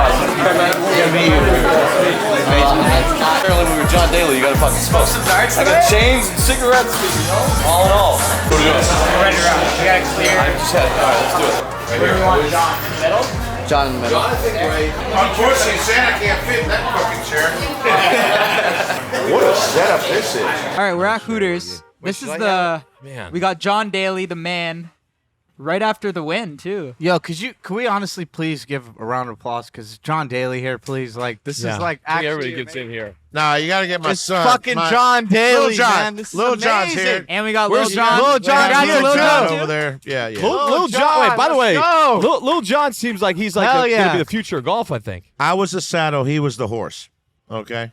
Good to meet you. Apparently, when we were John Daly, you got to fucking smoke. I got chains and cigarettes, all in all. What are we doing? We're ready to rock. We got to clear. I just had it. All right, let's do it. Right Where do we want John? In the middle? John in the middle. Unfortunately, Santa can't fit in that fucking chair. What a setup this is. All right, we're at Hooters. This is the... Man. We got John Daly, the man, right after the win, too. Yo, could we honestly please give a round of applause? Because John Daly here, please. Like, this is like actually everybody gets in here. Nah, you gotta get my It's son. fucking John Daly, Little John. man. This is Little John's amazing. here. And we got Where's Lil John. Lil John? We got Lil Lil John John, over too. there. Yeah, yeah. Lil John. Wait, by the way, go. Lil John seems like he's like Hell going to yeah. be the future of golf. I think I was the saddle. He was the horse. Okay.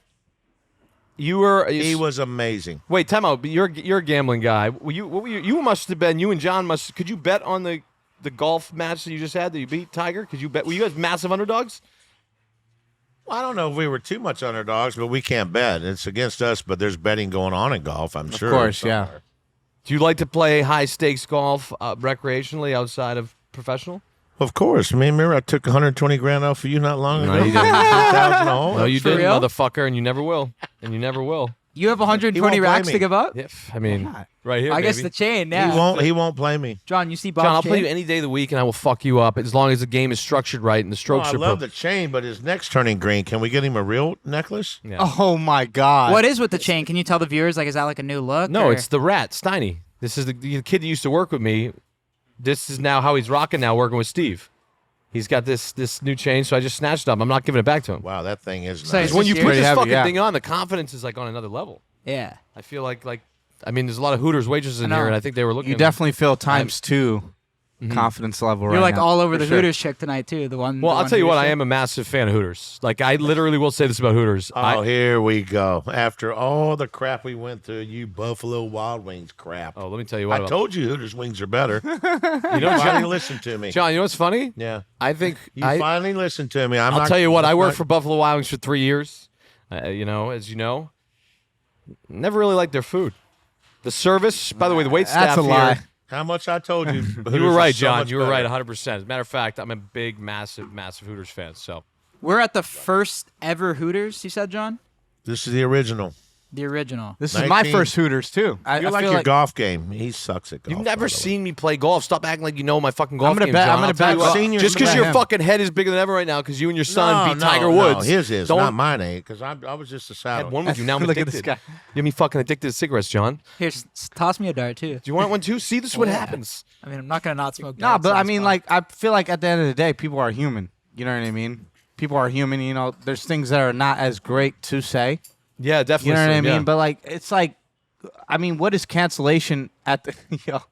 you were. He was amazing. Wait, time out. But you're a gambling guy. What were you? You must have been. You and John must. Could you bet on the golf match that you just had that you beat Tiger? Could you bet? Were you guys massive underdogs? Well, I don't know if we were too much underdogs, but we can't bet. It's against us, but there's betting going on in golf, I'm sure. Of course, yeah. somewhere. Do you like to play high stakes golf recreationally outside of professional? Of course. I mean, remember I took 120 grand off for you not long ago? No, you didn't. 2,000 a hole? No, you For didn't, real? motherfucker, and you never will. And you never will. You have He 120 won't racks blame to me. give up? I mean, right here, I guess baby. the chain, yeah. He won't play me. John, you see Bob's John, I'll chain? play you any day of the week, and I will fuck you up as long as the game is structured right and the Oh, strokes I are love the chain, but his neck's turning green. Can we get him a real necklace? Yeah. Oh my God. What is with the chain? Can you tell the viewers? Like, is that like a new look? No, or- it's the rat, Steiny. This is the kid that used to work with me. This is now how he's rocking now, working with Steve. He's got this new chain, so I just snatched it up. I'm not giving it back to him. Wow, that thing is So nice. it's When you Pretty put this heavy, fucking yeah. thing on, the confidence is like on another level. Yeah. I feel like I mean, there's a lot of Hooters waitresses in I know. here, and I think they were looking. You definitely feel times two confidence level right You're like now. all over For the sure. Hooters chick tonight, too. The one. Well, the I'll one tell you what. Hooters I chick. am a massive fan of Hooters. Like, I literally will say this about Hooters. Oh, here we go. After all the crap we went through, you Buffalo Wild Wings crap. Oh, let me tell you what. I told you Hooters wings are better. you know, Finally John, listened to me. John, you know what's funny? Yeah. I think You I. finally listened to me. I'll tell you what. I worked for Buffalo Wild Wings for 3 years. You know, as you know, never really liked their food. The service, by the way, the wait staff That's a lie. here. How much I told you. You were right, John. You were right 100%. As a matter of fact, I'm a big, massive Hooters fan. So We're at the first ever Hooters, you said, John? This is the original. The original. This is my 19. first Hooters too. I You like feel your golf game. He sucks at golf. you've never by the way. seen me play golf. Stop acting like you know my fucking golf gonna game, bet- John. I'm gonna I'll tell bet you what. seniors Just because bet your him. fucking head is bigger than ever right now because you and your son beat Tiger no, Woods. his is, Don't not mine, because I was just a I saddle. had one with you. Now I'm Look at addicted. this guy. You have me fucking addicted to cigarettes, John. Here, toss me a dart, too. Do you want one too? See, this is what happens. I mean, I'm not going to not smoke Nah, darts but on I the mean, spot. like, I feel like at the end of the day, people are human. You know what I mean? People are human. You know, there's things that are not as great to say. Yeah, definitely. You know what I so, mean? yeah. But like, it's like, I mean, what is cancellation at the? Yo, All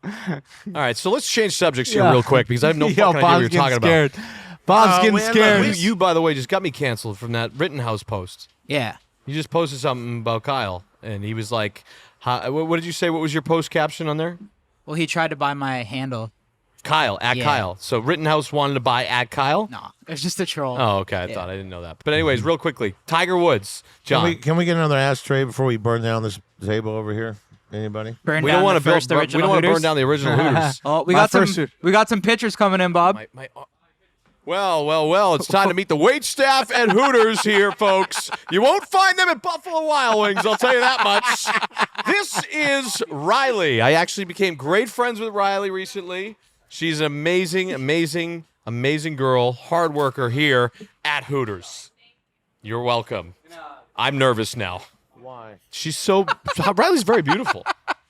right, so let's change subjects here Yeah. real quick because I have no Yo, fucking idea what Bob's you're getting talking scared. about. Bob's Oh, getting man, scared. look, You, by the way, just got me canceled from that Rittenhouse post. Yeah. You just posted something about Kyle, and he was like, what did you say? What was your post caption on there? Well, he tried to buy my handle. Kyle, at Yeah. Kyle. So Rittenhouse wanted to buy at Kyle? No, it was just a troll. Oh, okay. I thought I didn't know that. But anyways, real quickly, Tiger Woods, Can John. we get another ashtray before we burn down this table over here? Anybody? Burn We down don't want the to build. first We original don't want to burn Hooters. down the original Hooters. Oh, we My got some. first Hoot- We got some pictures coming in, Bob. Well, it's time to meet the wait staff at Hooters here, folks. You won't find them at Buffalo Wild Wings, I'll tell you that much. This is Riley. I actually became great friends with Riley recently. She's an amazing girl, hard worker here at Hooters. You're welcome. I'm nervous now. Why? She's so Riley's very beautiful.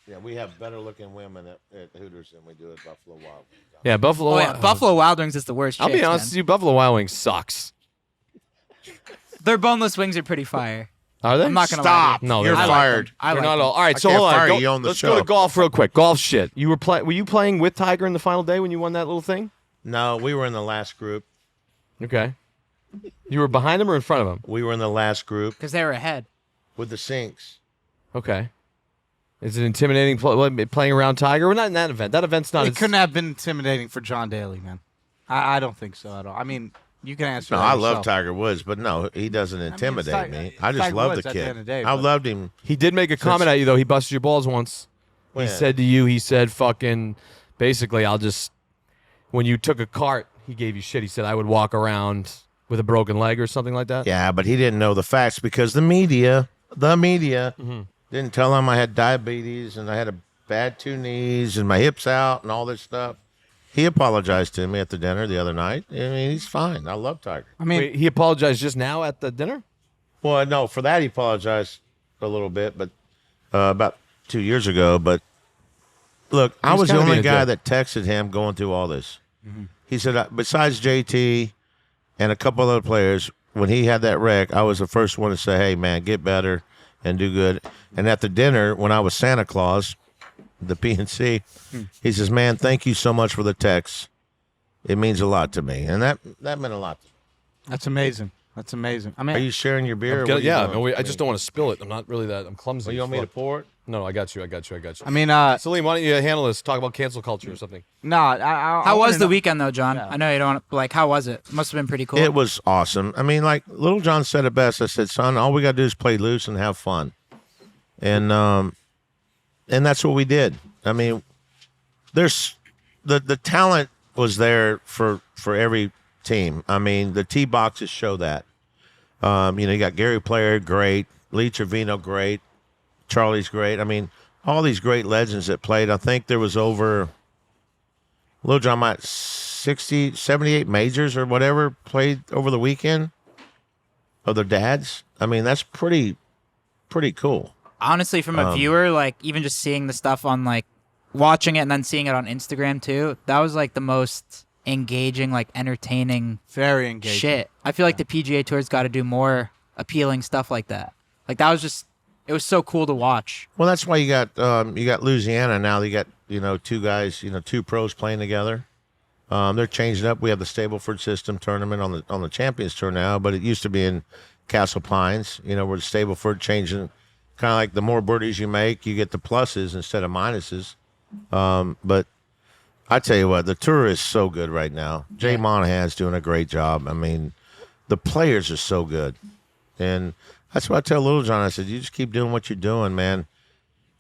Yeah, we have better looking women at Hooters than we do at Buffalo Wild Wings. Yeah, Buffalo. Oh, yeah. Buffalo Wild Wings is the worst. I'll be chicks, honest man. with you, Buffalo Wild Wings sucks. Their boneless wings are pretty fire. Are they? I'm not gonna Stop. lie. No, You're they're not. fired. I They're like not them. all. All right, I so can't hold on. fire Go- you on the let's go to show. golf real quick. Golf shit. Were you playing with Tiger in the final day when you won that little thing? No, we were in the last group. Okay. You were behind him or in front of him? We were in the last group Because they were ahead. with the sinks. Okay. Is it intimidating playing around Tiger? Well, not in that event. That event's not. It couldn't have been intimidating for John Daly, man. I don't think so at all. I mean, you can answer. No, that I love yourself. Tiger Woods, but no, he doesn't intimidate Tiger- me. I just Tiger love Woods the at the kid. end of the day, I but- loved him. He did make a comment at you though. He busted your balls once. When? He said to you, he said, "Fucking, basically, I'll just." When you took a cart, he gave you shit. He said, "I would walk around with a broken leg or something like that. Yeah, but he didn't know the facts because the media didn't tell him I had diabetes and I had a bad 2 knees and my hips out and all this stuff. He apologized to me at the dinner the other night. I mean, he's fine. I love Tiger. I mean, Wait, he apologized just now at the dinner? Well, no, for that he apologized a little bit, but about 2 years ago. But look, I was the kinda only being a guy dick. that texted him going through all this. He said, besides JT and a couple other players, when he had that wreck, I was the first one to say, hey, man, get better and do good. And at the dinner, when I was Santa Claus, the PNC, he says, man, thank you so much for the text. It means a lot to me. And that meant a lot to me. that's amazing. That's amazing. I mean, Are you sharing your beer? or what are you Yeah, doing? no, I just don't want to spill it. I'm not really that. I'm clumsy. Well, you want me to pour it? No, I got you. I mean, Salim, why don't you handle this? Talk about cancel culture or something. no. I How was wanna the know- weekend though, John? Yeah. I know you don't like. How was it? Must have been pretty cool. It was awesome. I mean, like Little John said it best. I said, son, all we got to do is play loose and have fun. And that's what we did. I mean, there's the talent was there for every team. I mean, the tee boxes show that. You got Gary Player, great. Lee Trevino, great. Charlie's great. I mean, all these great legends that played. I think there was over, Lil John might 60, 78 majors or whatever played over the weekend of their dads. I mean, that's pretty cool. Honestly, from a viewer, like even just seeing the stuff on like watching it and then seeing it on Instagram too, that was like the most engaging, like entertaining Very engaging. shit. I feel like the PGA Tour's got to do more appealing stuff like that. Like that was just, it was so cool to watch. Well, that's why you got Louisiana now. You got 2 guys, 2 pros playing together. They're changing up. We have the Stableford System tournament on the Champions Tour now, but it used to be in Castle Pines. Where the Stableford changing, kind of like the more birdies you make, you get the pluses instead of minuses. But I tell you what, the tour is so good right now. Jay Monahan's doing a great job. I mean, the players are so good, and that's what I tell Little John. I said, you just keep doing what you're doing, man.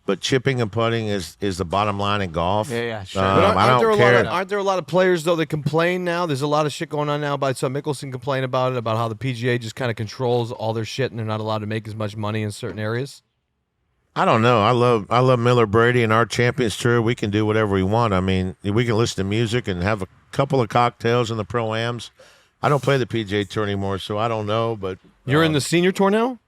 But chipping and putting is the bottom line in golf. Yeah, sure. But I don't care. Aren't there a lot of players though that complain now? There's a lot of shit going on now. I saw Mickelson complain about it, about how the PGA just kind of controls all their shit and they're not allowed to make as much money in certain areas. I don't know. I love Miller Brady and our Champions Tour. We can do whatever we want. I mean, we can listen to music and have a couple of cocktails in the Pro-Ams. I don't play the PGA Tour anymore, so I don't know. But You're in the senior tour now?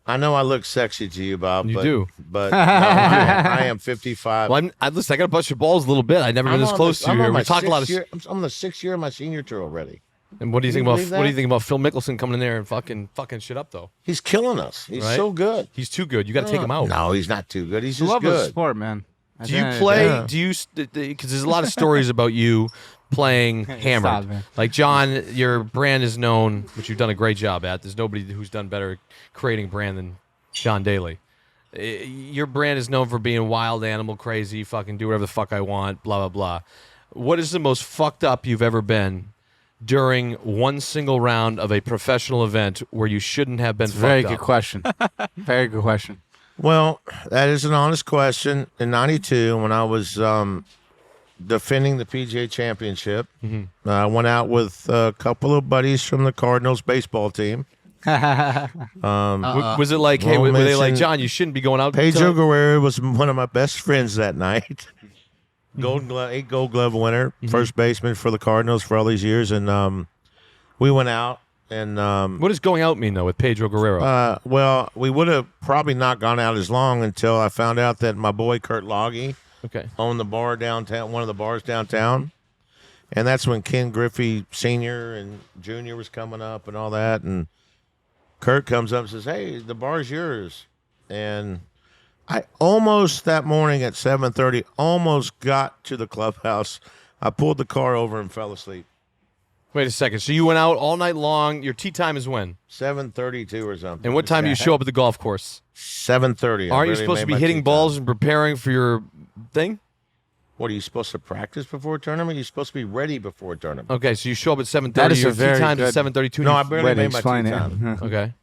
I know I look sexy to you, Bob. You but, do. But no, I am 55. Well, listen, I got to bust your balls a little bit. I've never been this close to you here. We talk a lot of I'm on the 6th year of my senior tour already. And what do you Can think you about believe what do you that? think about Phil Mickelson coming in there and fucking shit up though? He's killing us. He's Right? so good. He's too good. You got to take him out. No, he's not too good. He's I just love the good. sport, man. At Do the you end of the play? day. Do you? Because there's a lot of stories about you playing hammered. Stop, man. Like John, your brand is known, which you've done a great job at. There's nobody who's done better creating a brand than John Daly. Your brand is known for being wild, animal, crazy, fucking do whatever the fuck I want, blah blah blah. What is the most fucked up you've ever been during one single round of a professional event where you shouldn't have been? Very fucked good up? question. Very good question. Well, that is an honest question. In '92, when I was defending the PGA Championship, I went out with a couple of buddies from the Cardinals baseball team. Was it like, hey, Well, were they like, mention- John, you shouldn't be going out? Pedro tonight?" Guerrero was one of my best friends that night. Golden Glove, 8 Gold Glove winner, first baseman for the Cardinals for all these years, and we went out and What does going out mean though with Pedro Guerrero? well, we would have probably not gone out as long until I found out that my boy Kurt Logge Okay. owned the bar downtown, one of the bars downtown, and that's when Ken Griffey Sr. and Jr. was coming up and all that, and Kurt comes up and says, "Hey, the bar's yours," and I almost that morning at 7:30 almost got to the clubhouse. I pulled the car over and fell asleep. Wait a second. So you went out all night long. Your tee time is when? 7:32 or something. And what time do you show up at the golf course? 7:30. I Aren't you barely supposed to made be my hitting tee time. balls and preparing for your thing? What are you supposed to practice before a tournament? You're supposed to be ready before a tournament. Okay, so you show up at 7:30. That is Your a tee very time's at good- 7:32. No, I barely Way to made my explain tee it. time. Okay.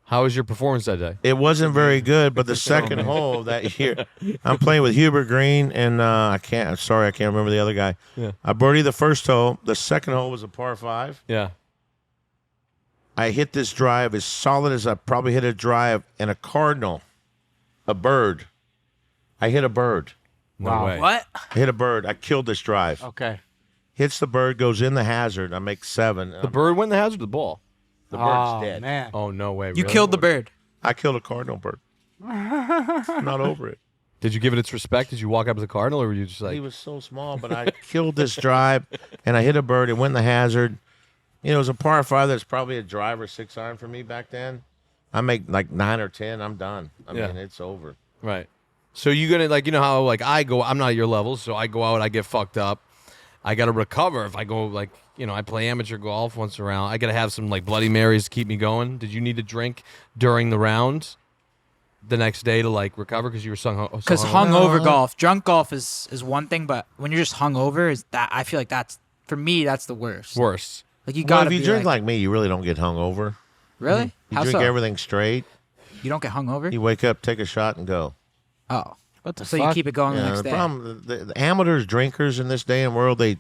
How was your performance that day? It wasn't very good, but the second hole that year, I'm playing with Hubert Green, and I can't remember the other guy. Yeah. I birdied the first hole. The second hole was a par 5. Yeah. I hit this drive as solid as I probably hit a drive and a cardinal, a bird. I hit a bird. No Wow. way. What? I hit a bird. I killed this drive. Okay. Hits the bird, goes in the hazard. I make 7. The bird went in the hazard, the ball. The bird's dead. Man. Oh, no way. You really? killed the bird. I killed a cardinal bird. I'm not over it. Did you give it its respect? Did you walk up to the cardinal, or were you just like? He was so small, but I killed this drive, and I hit a bird. It went in the hazard. You know, it was a par 5 that's probably a drive or 6 iron for me back then. I make like 9 or 10. I'm done. I mean, it's over. Right. So you gonna like, you know how like I go, I'm not at your level, so I go out, I get fucked up. I gotta recover if I go like, you know, I play amateur golf once around. I gotta have some like Bloody Marys to keep me going. Did you need to drink during the round the next day to like recover because you were Because hungover golf, drunk golf is one thing, but when you're just hungover, is that I feel like that's for me that's the worst. worse? Like you Well, gotta if you be drink like me, you really don't get hungover. really. You How drink so? everything straight. You don't get hungover. You wake up, take a shot, and go. Oh, What the so fuck? you keep it going the Yeah, next the day. problem, the amateurs, drinkers in this day and world, they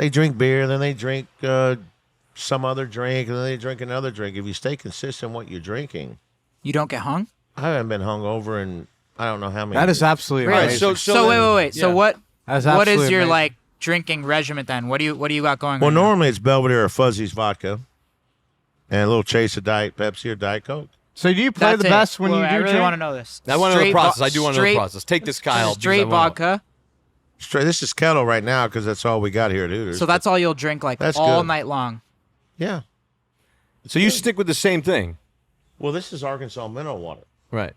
drink beer, then they drink some other drink, and then they drink another drink. If you stay consistent in what you're drinking, You don't get hung. I haven't been hungover in I don't know how many. That is years. absolutely Really? amazing. So wait. So yeah. what? That's What is absolutely your amazing. like drinking regimen then? What do you got going? Well, right now? normally it's Belvedere or Fuzzy's vodka, and a little chase of Diet Pepsi or Diet Coke. So do you play That's the it. best when Well, you do I really drink? want to know this. I want to know the Straight process. vo- I do want to know the straight- process. Take this, Kyle. because Straight I wanna know. vodka. Straight. This is kettle right now because that's all we got here at Hooters. So that's all you'll drink like That's all good. night long. yeah. So you stick with the same thing, Well, this is Arkansas mineral water. right?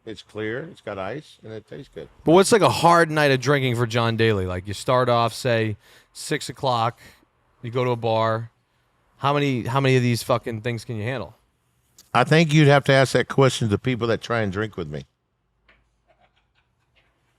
It's clear, it's got ice, and it tastes good. But what's like a hard night of drinking for John Daly? Like you start off, say, 6 o'clock, you go to a bar. How many of these fucking things can you handle? I think you'd have to ask that question to people that try and drink with me.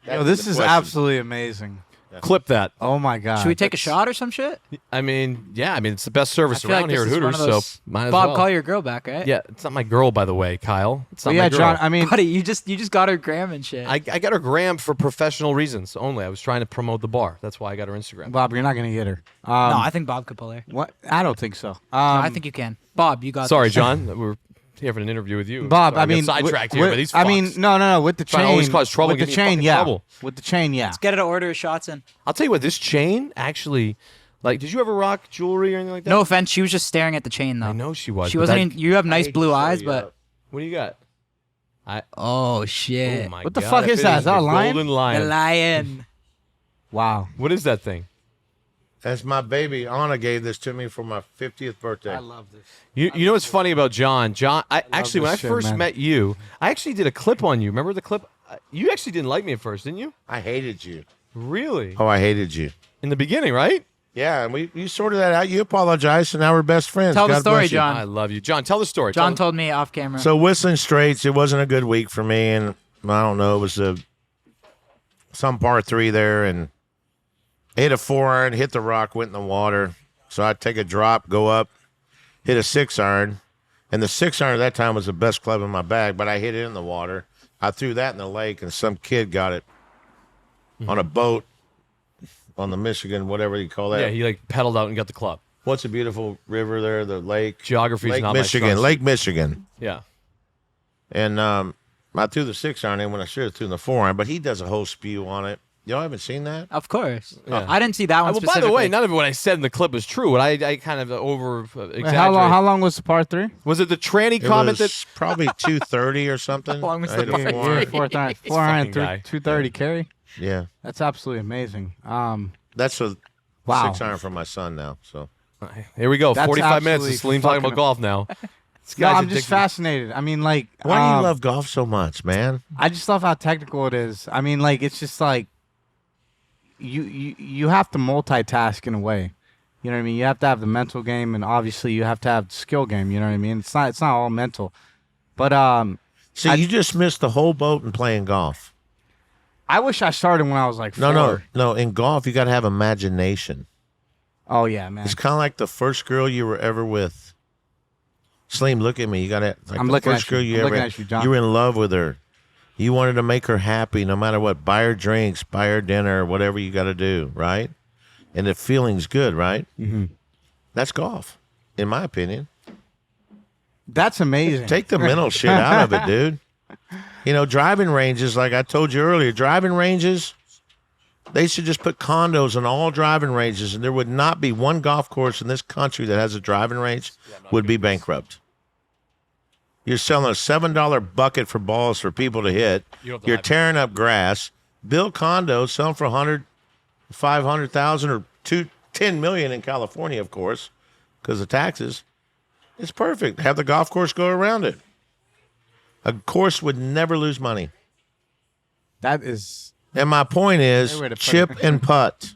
Yo, this the is question. absolutely amazing. Clip that. Oh my god. Should we take a shot or some shit? I mean, yeah, I mean it's the best service I feel around like here at this is one Hooters, of those- so might as Bob, well. call your girl back, right? Yeah, it's not my girl, by the way, Kyle. It's not Well, yeah, my girl. John. I mean, Buddy, you just got her gram and shit. I got her gram for professional reasons only. I was trying to promote the bar. That's why I got her Instagram. Bob, you're not gonna get her. no, I think Bob could pull her. What? I don't think so. No, I think you can. Bob, you got. Sorry, this. John. We're here for an interview with you. Bob. Sorry, I mean, got sidetracked with- here by these I mean, fucks. no. With the Trying to chain, always cause trouble, With get the me in chain, fucking yeah. trouble. With the chain, yeah. Get her to order shots in. I'll tell you what. This chain actually, like, did you ever rock jewelry or anything like that? No offense, she was just staring at the chain though. I know she was. She but wasn't. that- Even, you have nice hate blue to show eyes, you but up. What do you got? oh shit, Oh my What the God, fuck I is bet that? it Is that a the lion? Golden the lion. lion. Wow. What is that thing? That's my baby. Anna gave this to me for my 50th birthday. love this. You know what's funny about John? John, I actually when I this shit, first man. met you, I actually did a clip on you. Remember the clip? You actually didn't like me at first, didn't you? I hated you. Really? Oh, I hated you. In the beginning, right? Yeah, and you sorted that out. You apologized, and now we're best friends. Tell the God story, bless you. John. I love you, John. Tell the story. John Tell told me off camera. So Whistling Straits, it wasn't a good week for me, and I don't know, it was some par 3 there, and I hit a 4-iron, hit the rock, went in the water. So I'd take a drop, go up, hit a 6-iron, and the 6-iron at that time was the best club in my bag, but I hit it in the water. I threw that in the lake, and some kid got it on a boat on the Michigan, whatever you call that. yeah, he like pedaled out and got the club. What's a beautiful river there? The lake. Geography's Lake not my Michigan. strong Lake Michigan. Yeah. And I threw the 6-iron in when I should have threw the 4-iron, but he does a whole spew on it. Y'all haven't seen that? of course. Yeah. I didn't see that one Well, by specifically. the way, none of what I said in the clip was true. And I kind of over exaggerated. How long was the part 3? Was it the tranny It comment was probably 230 or something. How long was I the hit a part? 4-iron. 4-iron, fucking guy. 230 carry. Yeah. That's absolutely amazing. That's a Wow. 6-iron for my son now. So that here we go. That's 45 minutes of absolutely Salim talking about fucking- golf now. This No, guy's I'm just addicted. fascinated. I mean, like, why do you love golf so much, man? I just love how technical it is. I mean, like, it's just like you have to multitask in a way. You know what I mean? You have to have the mental game, and obviously you have to have the skill game. You know what I mean? It's not all mental. But See, you just missed the whole boat in playing golf. I wish I started when I was like 4. No. In golf, you got to have imagination. Oh yeah, man. It's kind of like the first girl you were ever with. Slim, look at me. You got to. Like I'm the looking first at you. girl you I'm ever. looking at you, John. You were in love with her. You wanted to make her happy, no matter what. Buy her drinks, buy her dinner, whatever you got to do, right? And the feeling's good, right? Mm-hmm. That's golf, in my opinion. That's amazing. Take the mental shit out of it, dude. You know, driving ranges, like I told you earlier, driving ranges, they should just put condos on all driving ranges, and there would not be one golf course in this country that has a driving range would be bankrupt. You're selling a $7 bucket for balls for people to hit. You're tearing up grass. Build condos, sell them for $100,000, $500,000, or $10 million in California, of course, because of taxes. It's perfect. Have the golf course go around it. A course would never lose money. That is. And my point is Great way to put chip it. and putt.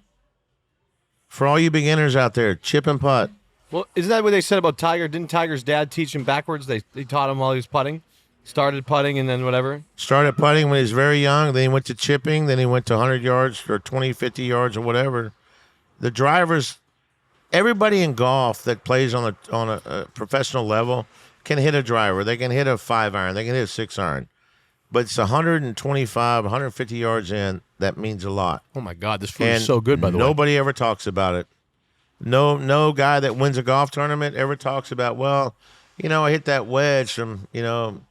For all you beginners out there, chip and putt. Well, isn't that what they said about Tiger? Didn't Tiger's dad teach him backwards? They taught him while he was putting? Started putting and then whatever? Started putting when he was very young. Then he went to chipping. Then he went to 100 yards or 20, 50 yards or whatever. The drivers, everybody in golf that plays on a professional level can hit a driver. They can hit a 5-iron. They can hit a 6-iron. But it's 125, 150 yards in. That means a lot. Oh, my God. This food is so good, by the way. Nobody ever talks about it. No guy that wins a golf tournament ever talks about, well, you know, I hit that wedge from out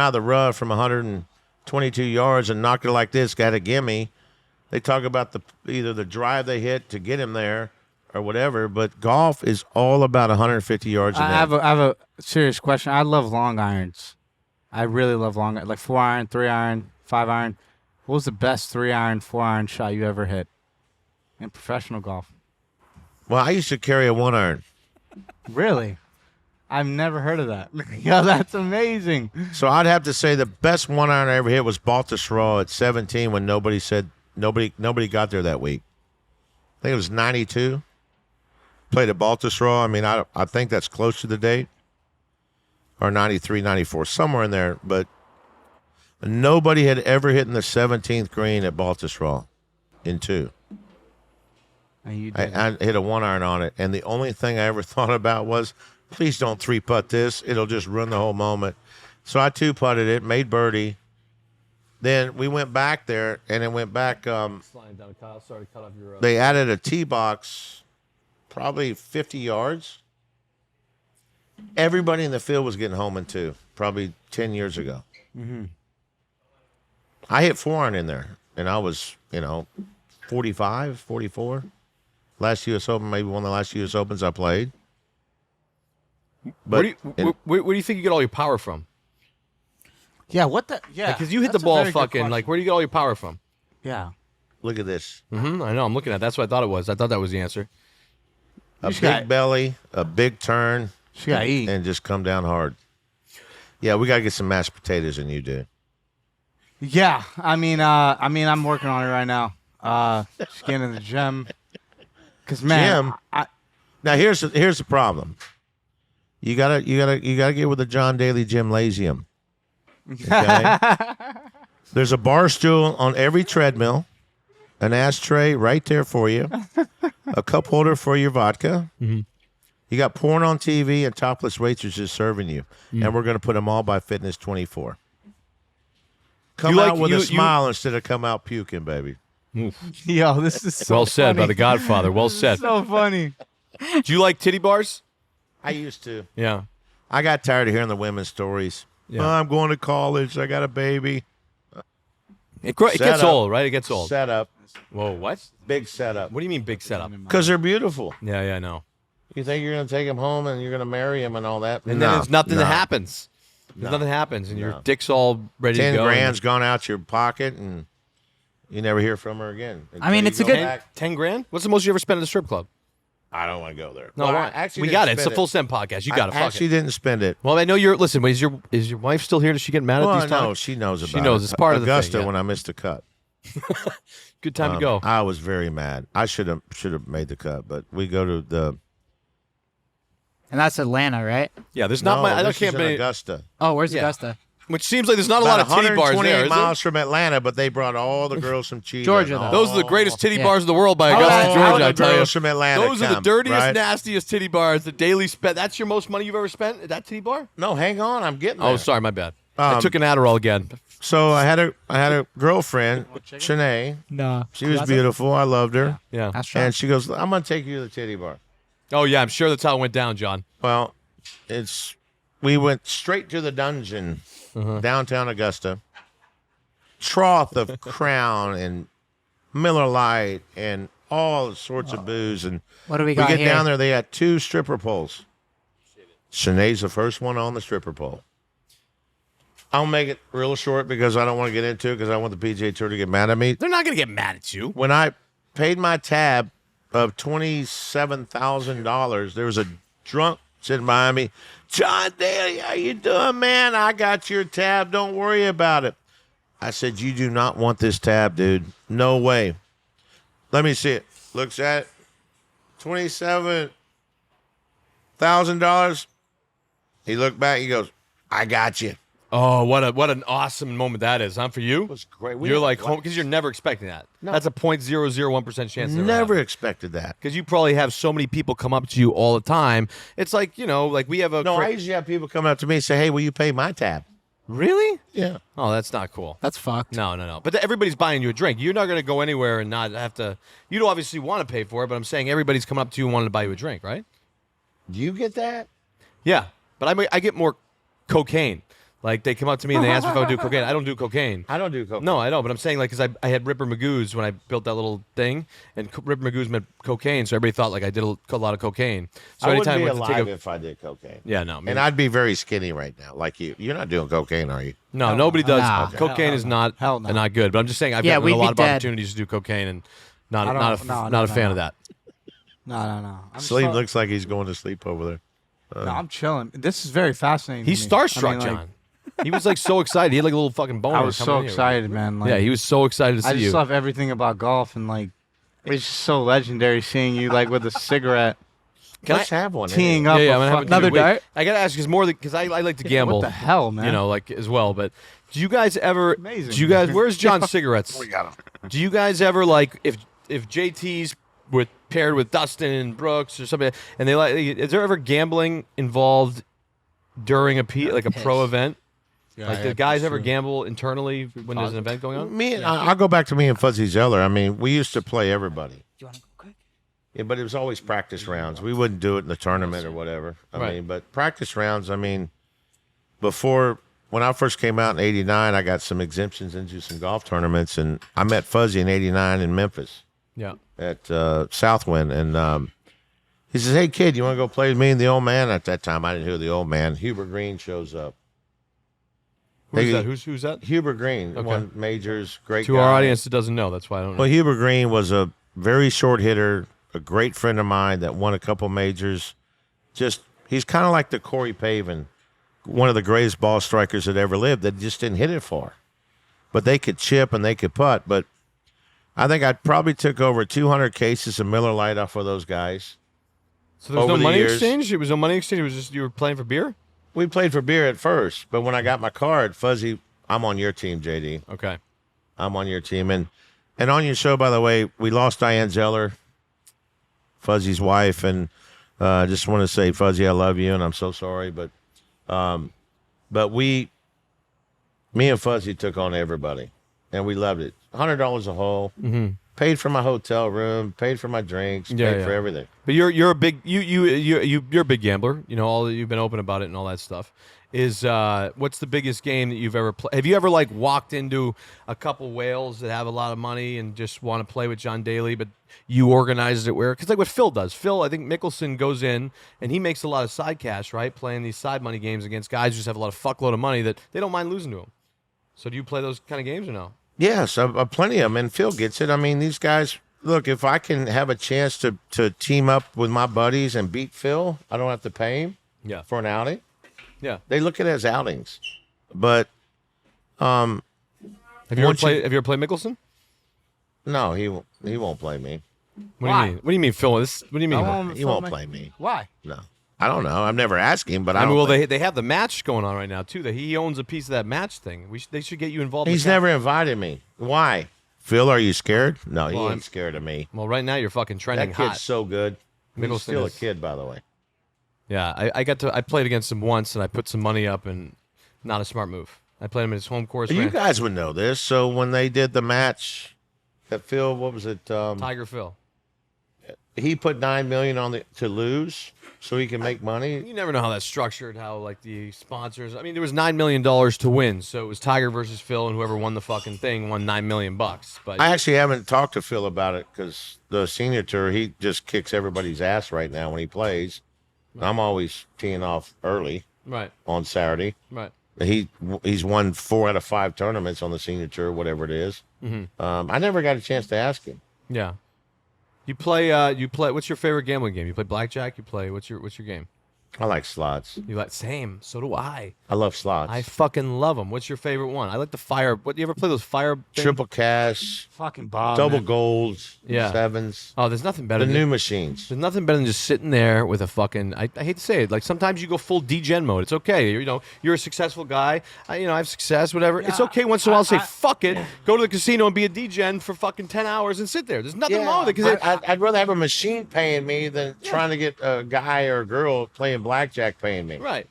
of the rough from 122 yards and knocked it like this, got a gimme. They talk about either the drive they hit to get him there or whatever, but golf is all about 150 yards in. I have a serious question. I love long irons. I really love long, like 4-iron, 3-iron, 5-iron. What was the best 3-iron, 4-iron shot you ever hit in professional golf? Well, I used to carry a 1-iron. Really? I've never heard of that. Yo, that's amazing. So I'd have to say the best 1-iron I ever hit was Baltusrol at 17 when nobody got there that week. I think it was 92. Played at Baltusrol. I mean, I think that's close to the date. Or 93, 94, somewhere in there. But nobody had ever hit in the 17th green at Baltusrol in 2. And you did. I hit a 1-iron on it, and the only thing I ever thought about was, please don't 3-putt this. It'll just ruin the whole moment. So I 2-putted it, made birdie. Then we went back there, and it went back. Sliding down, Kyle. Sorry to cut off your. They added a tee box, probably 50 yards. Everybody in the field was getting home in 2, probably 10 years ago. Mm-hmm. I hit 4-iron in there, and I was, 45, 44. Last U.S. Open, maybe one of the last U.S. Opens I played. But where do you think you get all your power from? Yeah, what the? Yeah. Because you hit the that's a ball very good fucking, question. like, where do you get all your power from? Yeah. look at this. Mm-hmm. I know. I'm looking at it. That's what I thought it was. I thought that was the answer. A just big got- belly, a big turn, She got to eat. and just come down hard. Yeah, we got to get some mashed potatoes than you do. Yeah, I mean, I'm working on it right now. Just getting in the gym. Cause man, Gym? Now here's the problem. You gotta get with the John Daly Gymnasium. Okay? There's a bar stool on every treadmill, an ashtray right there for you, a cup holder for your vodka. Mm-hmm. You got porn on TV and topless waitresses serving you, and we're gonna put them all by Fitness 24. Come You out like- with you- a you- smile instead of come out puking, baby. yo, this is so Well said by funny. the Godfather. Well said. So funny. Do you like titty bars? I used to. Yeah. I got tired of hearing the women's stories. Yeah. Oh, I'm going to college. I got a baby. It Set gets up. old, right? It gets old. Setup. Whoa, what? Big setup. What do you mean big setup? Because they're beautiful. Yeah, I know. You think you're going to take them home and you're going to marry them and all that? And no, then there's nothing no. that happens. There's nothing happens, and your dick's all ready to 10 go. grand's gone out your pocket and you never hear from her again. I mean, Until it's you a go good- back. 10 grand? What's the most you ever spent at a strip club? I don't want to go there. No, Well, why? I actually We didn't got it. It's a spend full send podcast. You got to I fuck actually it. didn't spend it. Well, I know you're. Listen, is your wife still here? Does she get mad at Well, these times? no, she knows about it. knows. It's part of the thing, Augusta yeah. when I missed the cut. Good time to go. I was very mad. I should have made the cut, but we go to the. And that's Atlanta, right? Yeah, there's No, not my. I this can't is in be. Augusta. Oh, where's Yeah. Augusta? Which seems like there's not a lot About of titty bars 128 there. Is miles there? from Atlanta, but they brought all the girls from Cheetah. Georgia, and though. all- Those are the greatest titty Yeah. bars in the world by all Augusta, Georgia. the I tell you. girls from Atlanta. Those are the come, dirtiest, right? nastiest titty bars that Daly spent. That's your most money you've ever spent at that titty bar? No, hang on, I'm getting there. Oh, sorry, my bad. I took an Adderall again. So I had a girlfriend, Shanae. No. She was beautiful. I loved her. Yeah. That's right. And she goes, I'm going to take you to the titty bar. Oh yeah, I'm sure that's how it went down, John. Well, it's we went straight to the dungeon, downtown Augusta. Trough of Crown and Miller Lite and all sorts of booze. And What do we we got get here? down there, they had 2 stripper poles. Sinead's the first one on the stripper pole. I'll make it real short because I don't want to get into it because I want the PGA Tour to get mad at me. They're not going to get mad at you. When I paid my tab of $27,000, there was a drunk sitting behind me. John Daly, how you doing, man? I got your tab. Don't worry about it. I said, you do not want this tab, dude. No way. Let me see it. Looks at it. $27,000. He looked back. He goes, I got you. Oh, what an awesome moment that is, huh? For you, It was great. You're like home because you're never expecting that. No. That's a 0.001% chance. Never expected that. Because you probably have so many people come up to you all the time. It's like like we have a. No, I usually have people come up to me and say, hey, will you pay my tab? Really? Yeah. Oh, that's not cool. That's fucked. No. But everybody's buying you a drink. You're not going to go anywhere and not have to. You don't obviously want to pay for it, but I'm saying everybody's coming up to you and wanting to buy you a drink, right? Do you get that? Yeah, but I get more cocaine. Like they come up to me and they ask me if I would do cocaine. I don't do cocaine. I don't do cocaine. No, I know, but I'm saying like because I had Ripper Magoo's when I built that little thing, and Ripper Magoo's meant cocaine, so everybody thought like I did a lot of cocaine. So I wouldn't anytime be I went to alive take if I did cocaine. yeah, no, And I'd be very skinny right now, like you. You're not doing cocaine, are you? no, nobody does. Nah. Cocaine is not Hell no. not good. But I'm just saying I've Yeah, gotten we'd a be lot of dead. opportunities to do cocaine, and not I don't- not a, no, not no, a no, fan no. of that. No. I'm Sleep so- looks like he's going to sleep over there. No, I'm chilling. This is very fascinating. He's to me. starstruck, I mean, like, John. He was like so excited. He had like a little fucking boner. I was coming so in here. excited, man. Like, Yeah, he was so excited to see I just you. love everything about golf, and like, it's just so legendary seeing you like with a cigarette, Let's have one. teeing anyway. up. Yeah, a I'm gonna have fucking- Another wait, dart? I gotta ask because more because I like to gamble. What the hell, man? Like as well. But do you guys ever? Amazing. Do you guys? Where's John's cigarettes? We got him. Do you guys ever like if JT's paired with Dustin and Brooks or something, and they like? Is there ever gambling involved during a pro event? Like, do guys ever gamble internally when there's an event going on? I'll go back to me and Fuzzy Zeller. I mean, we used to play everybody. Do you want to go quick? Yeah, but it was always practice rounds. We wouldn't do it in the tournament or whatever. I Right. mean, but practice rounds, I mean, when I first came out in 89, I got some exemptions into some golf tournaments, and I met Fuzzy in 89 in Memphis Yeah. at Southwind. And he says, hey, kid, you want to go play with me and the old man? At that time, I didn't hear the old man. Huber Green shows up. Who's Hey, that? Who's that? Huber Green, Okay. won majors, great To guy. our audience that doesn't know, that's why I don't know. Well, Huber Green was a very short hitter, a great friend of mine that won a couple majors. He's kind of like the Corey Pavin, one of the greatest ball strikers that ever lived that just didn't hit it far. But they could chip and they could putt. But I think I probably took over 200 cases of Miller Lite off of those guys. So there was no over the money years- exchange? It was no money exchange? It was just you were playing for beer? We played for beer at first, but when I got my card, Fuzzy, I'm on your team, JD. Okay. I'm on your team. And on your show, by the way, we lost Diane Zeller, Fuzzy's wife, and just want to say, Fuzzy, I love you, and I'm so sorry. But me and Fuzzy took on everybody, and we loved it. $100 a hole, paid for my hotel room, paid for my drinks, Yeah, paid yeah. for everything. But you're a big you're a big gambler. You know, you've been open about it and all that stuff. Is what's the biggest game that you've ever played? Have you ever like walked into a couple whales that have a lot of money and just want to play with John Daly, but you organized it where? Because like what Phil does. Phil, I think Mickelson goes in and he makes a lot of side cash, right? Playing these side money games against guys who just have a lot of fuckload of money that they don't mind losing to him. So do you play those kind of games or no? Yes, plenty of them, and Phil gets it. I mean, these guys, look, if I can have a chance to team up with my buddies and beat Phil, I don't have to pay him Yeah. for an outing. Yeah. They look at it as outings. But Have you Once you- ever played Mickelson? no, he won't play me. What Why? do you mean? What do you mean, Phil? What do you mean? He won't play me. Why? No. I don't know. I've never asked him, but I I mean, don't well, think- they have the match going on right now too. That he owns a piece of that match thing. They should get you involved. he's with that. never invited me. Why? Phil, are you scared? No, he Well, ain't I'm- scared of me. Well, right now you're fucking trending That kid's hot. so good. He's Mickelson still is- a kid, by the way. Yeah, I played against him once and I put some money up and not a smart move. I played him at his home course. You ran- guys would know this. So when they did the match that Phil, what was it? Tiger Phil. he put $9 million on to lose so he can make money. You never know how that's structured. How like the sponsors. I mean, there was $9 million to win, so it was Tiger versus Phil, and whoever won the fucking thing won $9 million. But I actually haven't talked to Phil about it because the senior tour, he just kicks everybody's ass right now when he plays. Right. I'm always teeing off early. Right. On Saturday. Right. He's won 4 out of 5 tournaments on the senior tour, whatever it is. I never got a chance to ask him. Yeah. You play. What's your favorite gambling game? You play blackjack. You play. What's your game? I like slots. You like same. So do I. I love slots. I fucking love them. What's your favorite one? I like the fire. What do you ever play those fire? Triple cash. Fucking Bob. Double man. golds. Yeah. Sevens. Oh, there's nothing better. The than new machines. There's nothing better than just sitting there with a fucking. I hate to say it. Like sometimes you go full degen mode. It's okay. You're a successful guy. I have success. Whatever. It's okay once in a while to say fuck it. Go to the casino and be a degen for fucking 10 hours and sit there. There's nothing wrong with it. I'd rather have a machine paying me than trying to get a guy or a girl playing blackjack paying me. Right.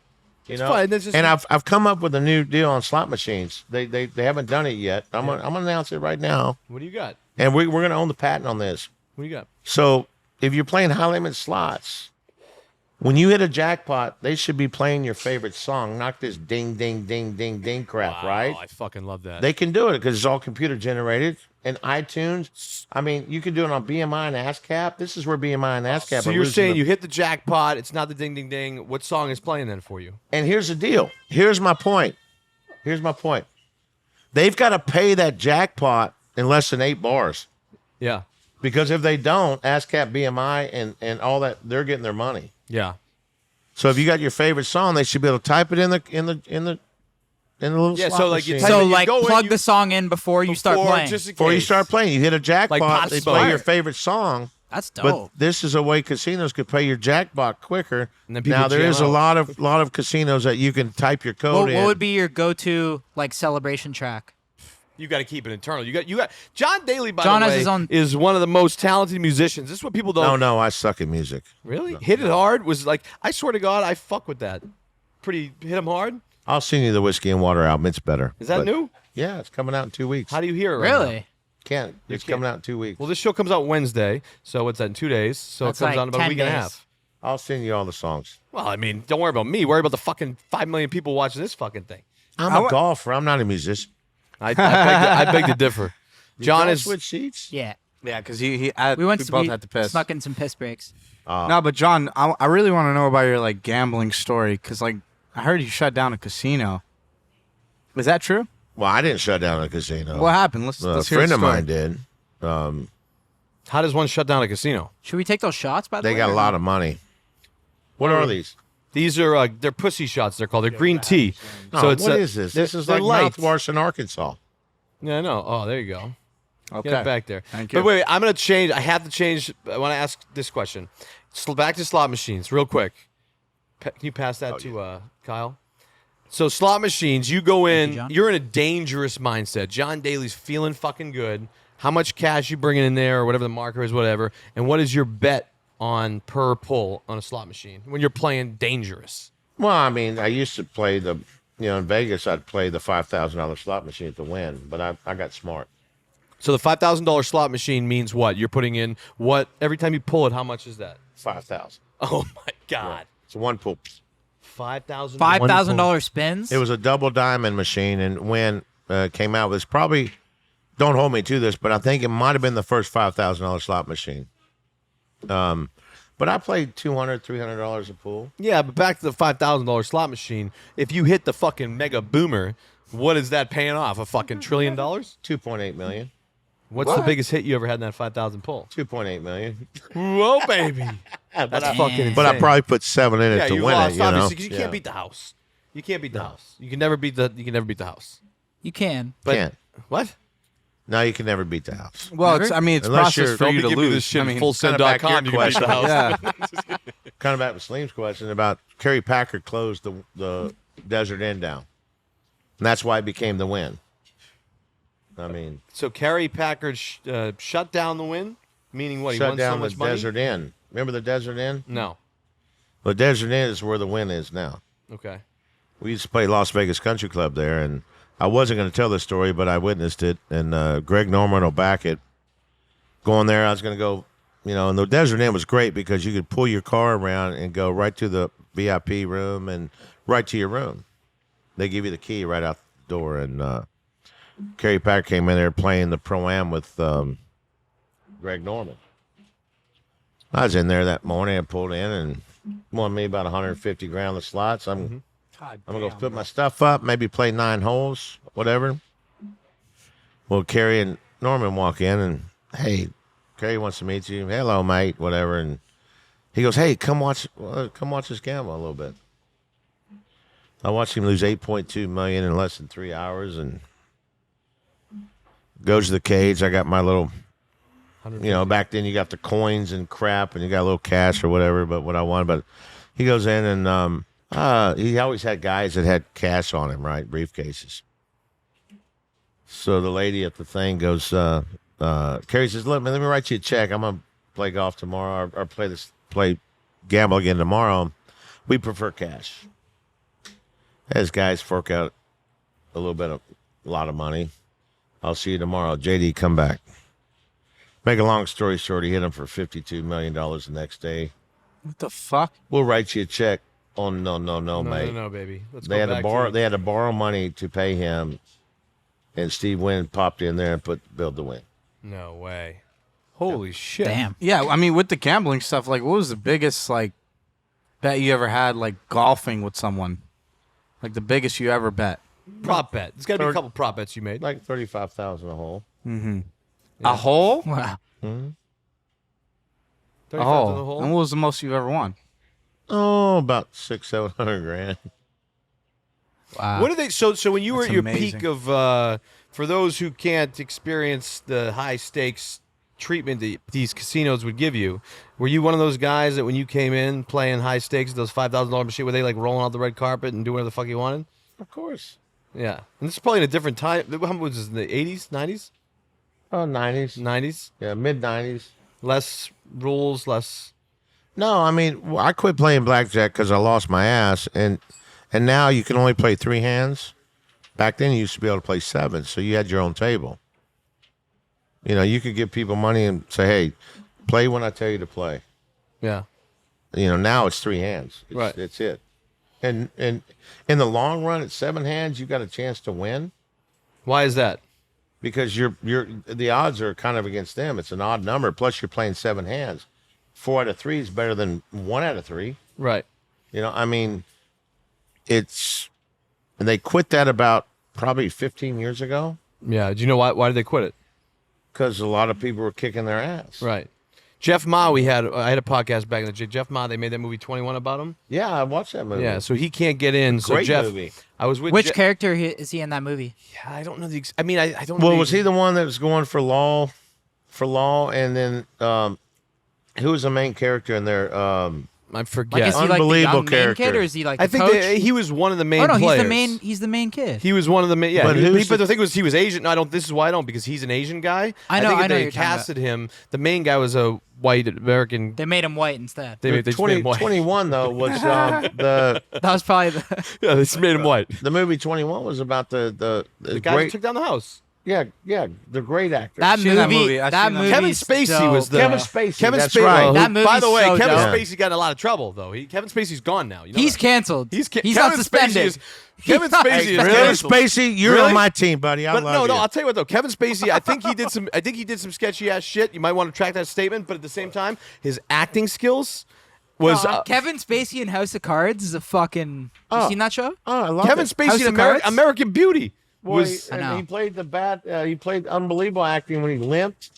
It's fun. And I've come up with a new deal on slot machines. They haven't done it yet. I'm gonna announce it right now. What do you got? And we're gonna own the patent on this. What do you got? So if you're playing high limit slots, when you hit a jackpot, they should be playing your favorite song, not this ding ding ding ding ding crap, right? I fucking love that. They can do it because it's all computer generated. And iTunes, I mean, you can do it on BMI and ASCAP. This is where BMI and ASCAP. So you're saying you hit the jackpot? It's not the ding ding ding. What song is playing then for you? And here's the deal. Here's my point. They've got to pay that jackpot in less than 8 bars. Yeah. Because if they don't, ASCAP, BMI, and all that, they're getting their money. Yeah. So if you got your favorite song, they should be able to type it in the little slot so like machine. Plug the song in before you start playing. Before you start playing, you hit a jackpot, Like they Pop play your Smoke. favorite song. That's dope. But this is a way casinos could pay your jackpot quicker. And then people Now there jam is a out. lot of casinos that you can type your code in. What would be your go-to like celebration track? You got to keep it internal. You got John Daly, by John the has way, his own- is one of the most talented musicians. This is what people don't. No, I suck at music. Really? Hit It Hard was like, I swear to God, I fuck with that. Pretty hit him hard. I'll sing you the Whiskey and Water album. It's better. Is that But- new? Yeah, it's coming out in 2 weeks. How do you hear it right now? Really? It's coming out in 2 weeks. Well, this show comes out Wednesday, so what's that, in 2 days? So That's it comes like out in about a 10 week and a days. half. I'll sing you all the songs. Well, I mean, don't worry about me. Worry about the fucking 5 million people watching this fucking thing. I'm a golfer. I'm not a musician. I beg to differ. John Y'all is. switch seats. Yeah. Yeah, because We both had to piss. snuck in some piss breaks. No, but John, I really want to know about your like gambling story because like I heard you shut down a casino. Is that true? Well, I didn't shut down a casino. What happened? Let's A hear friend the of story. mine did. How does one shut down a casino? Should we take those shots, by the way? They got a lot of money. What are these? These are they're pussy shots. They're called. They're green tea. So it's what is this? This is they're like light. mouthwash in Arkansas. Yeah, no. Oh, there you go. Okay. Get it back there. Thank you. But wait, I'm going to change. I have to change. I want to ask this question. Back to slot machines, real quick. Can you pass that to Kyle? So slot machines, you go in. John. You're in a dangerous mindset. John Daly's feeling fucking good. How much cash you bringing in there, or whatever the marker is, whatever. And what is your bet on per pull on a slot machine when you're playing dangerous? Well, I mean, I used to play in Vegas, I'd play the $5,000 slot machine to win, but I got smart. So the $5,000 slot machine means what? You're putting in what? Every time you pull it, how much is that? 5,000. Oh my God. It's one pull. $5,000. $5,000 spins. It was a double diamond machine, and when came out, it was probably, don't hold me to this, but I think it might have been the first $5,000 slot machine. But I played $200, $300 a pool. Yeah, but back to the $5,000 slot machine. If you hit the fucking mega boomer, what is that paying off? A fucking $1 trillion? 2.8 million. What's the biggest hit you ever had in that 5,000 pull? 2.8 million. Whoa, baby. That's fucking insane. But I probably put 7 in it to you win lost, it. obviously, 'cause you Yeah. can't beat the house. You can't beat the house. You can never beat the house. You can. But Can't. what? No, you can never beat the house. Well, Never? it's Unless process you're- for don't you to Give me lose. this shit I mean, fullsend.com. back to your You can beat the question. house. yeah. Kind of back to Slim's question about Kerry Packer closed the Desert Inn down. And that's why it became the win. I mean, So Kerry Packard shut down the win, meaning what? He shut won down so the much money. Desert Inn. Remember the Desert Inn? No. The Desert Inn is where the win is now. Okay. We used to play Las Vegas Country Club there, and I wasn't going to tell this story, but I witnessed it. And Greg Norman will back it. Going there, I was going to go and the Desert Inn was great because you could pull your car around and go right to the VIP room and right to your room. They give you the key right out the door. And Kerry Packer came in there playing the Pro-Am with Greg Norman. I was in there that morning. I pulled in and won me about 150 grand on the slots. I'm going to go put my stuff up, maybe play 9 holes, whatever. Well, Kerry and Norman walk in and, hey, Kerry wants to meet you. Hello, mate, whatever. And he goes, hey, come watch us gamble a little bit. I watched him lose $8.2 million in less than 3 hours and goes to the cage. I got my little, back then you got the coins and crap and you got a little cash or whatever, but what I wanted. But he goes in and he always had guys that had cash on him, right? Briefcases. So the lady at the thing goes, Kerry says, look, man, let me write you a check. I'm going to play golf tomorrow or play gamble again tomorrow. We prefer cash. As guys fork out a lot of money. I'll see you tomorrow. JD, come back. Make a long story short, he hit him for $52 million the next day. What the fuck? We'll write you a check. Oh, no, mate. No, baby. Let's They had to borrow money to pay him, and Steve Wynn popped in there and put Bill to win. No way. Holy shit. Damn. Yeah, I mean, with the gambling stuff, like, what was the biggest, like, bet you ever had, like, golfing with someone? Like, the biggest you ever bet? Prop bet. There's got to be a couple prop bets you made. Like $35,000 a hole. Mm-hmm. Yeah. A hole? Wow. Mm-hmm. $35,000 A a hole. hole? And what was the most you've ever won? Oh, about $600-700 grand. Wow. What are they? So when you were That's at your amazing. peak of, for those who can't experience the high stakes treatment that these casinos would give you, were you one of those guys that when you came in playing high stakes, those $5,000 machine, were they like rolling out the red carpet and doing whatever the fuck you wanted? Of course. Yeah, and this is probably in a different time. How much was this, in the 80s, 90s? Oh, 90s. 90s? Yeah, mid-90s. Less rules, less. No, I mean, I quit playing blackjack because I lost my ass, and now you can only play 3 hands. Back then, you used to be able to play 7, so you had your own table. You could give people money and say, hey, play when I tell you to play. Yeah. Now it's 3 hands. Right. It's it. And in the long run, at 7 hands, you got a chance to win Why is that? because the odds are kind of against them. It's an odd number. Plus, you're playing 7 hands. 4 out of 3 is better than 1 out of 3. Right. I mean, and they quit that about probably 15 years ago Yeah. Do you know why? Why did they quit it? because a lot of people were kicking their ass. Right. Jeff Ma, I had a podcast back in the day. Jeff Ma, they made that movie 21 about him. Yeah, I watched that movie. Yeah, so he can't get in. So Great Jeff, movie. I was with Which Je- character is he in that movie? Yeah, I don't know the. I mean, I don't. know Well, the- was he the one that was going for law? And then who was the main character in there? I forget. Like, is he like the Unbelievable young main character. kid, or is he like I the think coach? he was one of the main Oh no, players. he's the main kid. He was one of the main. Yeah, But who's but the- the thing was, he was Asian. No, I don't. This is why I don't, because he's an Asian guy. I know think if what they you're talking about. casted him. The main guy was a white American. They made him white instead. They just made him white. 21 though was the That was probably the. Yeah, they just made him white. the movie 21 was about the The guy who great took down the house. the great actor. That seen that movie. movie. I've That seen that movie. Kevin Spacey was the Kevin Spacey. Kevin That's Spacey. right. who- That by the movie's way, so Kevin dope. Spacey got in a lot of trouble though. Kevin Spacey's gone now. You know He's that? canceled. He's not Kevin suspended. Kevin not Spacey is suspended. Really, canceled. Spacey, you're Really? on my team, buddy. I But love no, you. I'll tell you what though. Kevin Spacey, I think he did some sketchy ass shit. You might want to track that statement, but at the same time, his acting skills was Kevin Spacey in House of Cards is a fucking. You seen that show? Oh, I love Kevin it. Spacey House in of Cards? American Beauty. Boy, Was I know. and he played the bad. He played unbelievable acting when he limped.